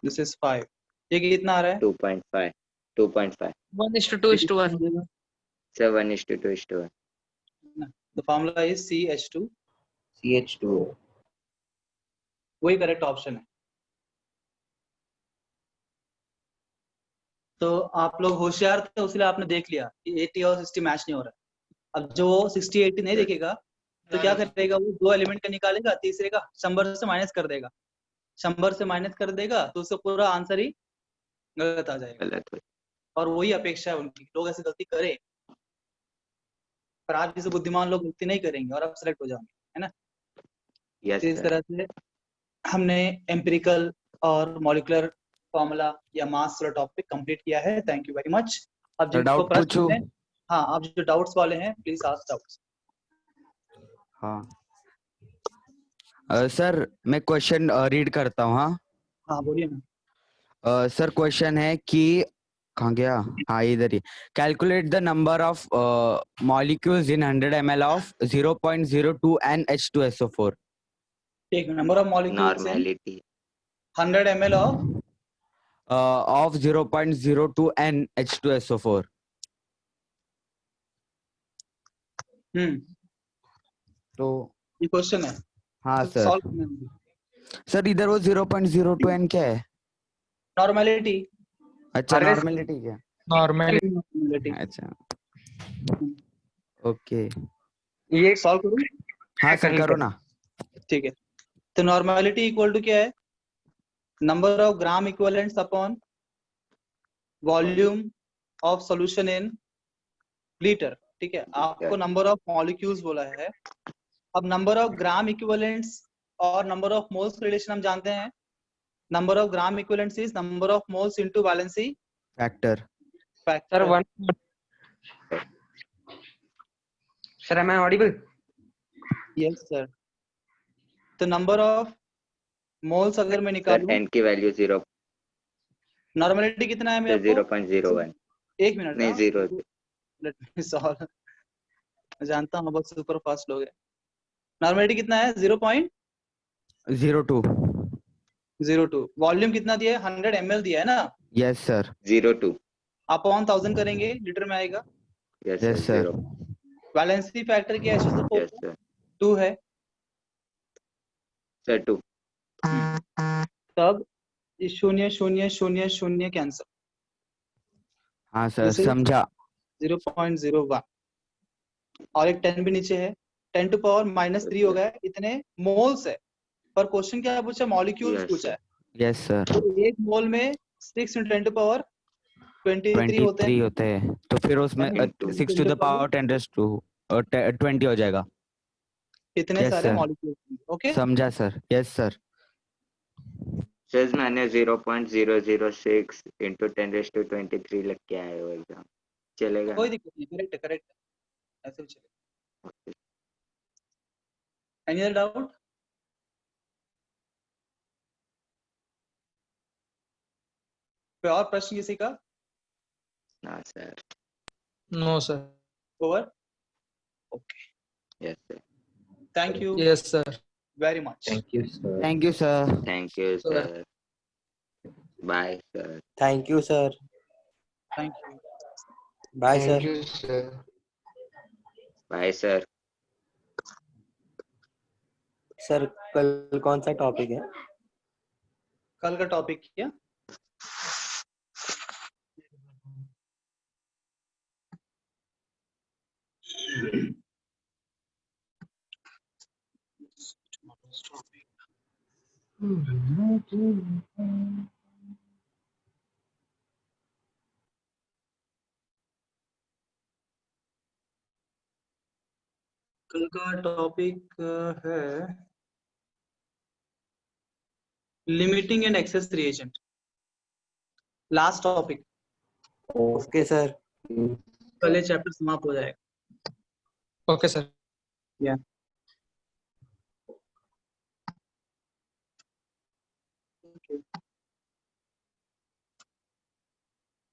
This is 5। ये कितना आ रहा है? 2.5। 2.5। 1:2:1। 7:2:1। The formula is CH2. CH2O। वही करेक्ट ऑप्शन है। तो आप लोग होशियार थे, इसलिए आपने देख लिया कि 80 और 60 मैच नहीं हो रहा है। अब जो 60 80 नहीं देखेगा तो क्या करेगा, वो दो एलिमेंट का निकालेगा, तीसरे का 100 से माइनस कर देगा, 100 से माइनस कर देगा तो उसका पूरा आंसर ही गलत आ जाएगा। गलत हो। और वही अपेक्षा है उनकी, लोग ऐसी गलती करें, पर आप जैसे बुद्धिमान लोग गलती नहीं करेंगे और आप सेलेक्ट हो जाएंगे, है ना। यस इस सर। तरह से हमने एम्पिरिकल और मॉलिक्यूलर फॉर्मूला या मास वाला टॉपिक कंप्लीट किया है। Thank you very much. अब जिनको डाउट प्रश्न पूछूं? है, हाँ, अब जो डाउट्स वाले हैं प्लीज आस्क डाउट्स। हाँ सर, मैं क्वेश्चन रीड करता हूँ। हाँ हाँ बोलिए ना। सर, क्वेश्चन है कि कहाँ गया? हाँ, इधर ही। Calculate the number of molecules in 100 ml of 0.02 NH2SO4। ठीक, number of molecules in normality 100 ml of 0.02 NH2SO4। तो ये क्वेश्चन है। हाँ तो सर। सॉल्व करना है। सर इधर वो 0.02 N क्या है? नॉर्मेलिटी। अच्छा, नॉर्मेलिटी क्या? नॉर्मेलिटी। अच्छा, ओके। ये सॉल्व करूं? हाँ सर, करो ना। ठीक है, तो नॉर्मेलिटी इक्वल टू क्या है, number of gram equivalents upon volume of solution in litre. ठीक है, आपको नंबर ऑफ मॉलिक्यूल्स बोला है। अब नंबर ऑफ ग्राम इक्विवेलेंट्स और नंबर ऑफ मोल्स रिलेशन हम जानते हैं। Number of gram equivalents is number of moles into valency factor. Factor. Sir am I audible? Yes sir. तो नंबर ऑफ मोल्स अगर मैं सर निकालूं, n की value 0 normality कितना है मेरे को? 0.01 एक मिनट नहीं 0 लेट मी सॉल्व। मैं जानता हूँ बहुत सुपर फास्ट लोग हैं। नॉर्मेलिटी कितना है? 0.02। वॉल्यूम कितना दिया है? 100 ml दिया है ना? Yes sir. 0.2 अपॉन 1000 करेंगे, लीटर में आएगा। Yes yes sir. 0 valency factor क्या है? यस सर 2 है। सर 2 तब 0 0 0 0 कैंसर। हाँ सर, समझा। 0.01 और एक 10 भी नीचे है, 10 टू पावर -3 हो गया। इतने मोल्स है, पर क्वेश्चन क्या पूछा? मॉलिक्यूल्स पूछा है। Yes sir. तो एक मोल में 6 × 10 टू पावर 23 होते 23 हैं। होते हैं, तो फिर उसमें 6 to the power 10⁻20 हो जाएगा। इतने यस सारे सर, मॉलिक्यूल्स। ओके, समझा सर। Yes sir. सर मैंने 0.006 into 10⁻23 लग के आया वो एग्जाम चलेगा कोई ना? दिक्कत नहीं, करेक्ट करेक्ट, ऐसे भी चलेगा। Any other doubt? कोई और प्रश्न किसी का? ना sir. No sir. Over. Okay, yes sir. Thank you yes sir. Very much. Thank you sir. Thank you sir. Bye sir. Thank you sir. Thank you. Bye sir. Bye sir. Sir कल कौन सा topic है? कल का topic क्या? कल का topic है limiting and access reagent, last topic. Okay sir. कल ये चैप्टर समाप्त हो जाएगा। Okay sir. या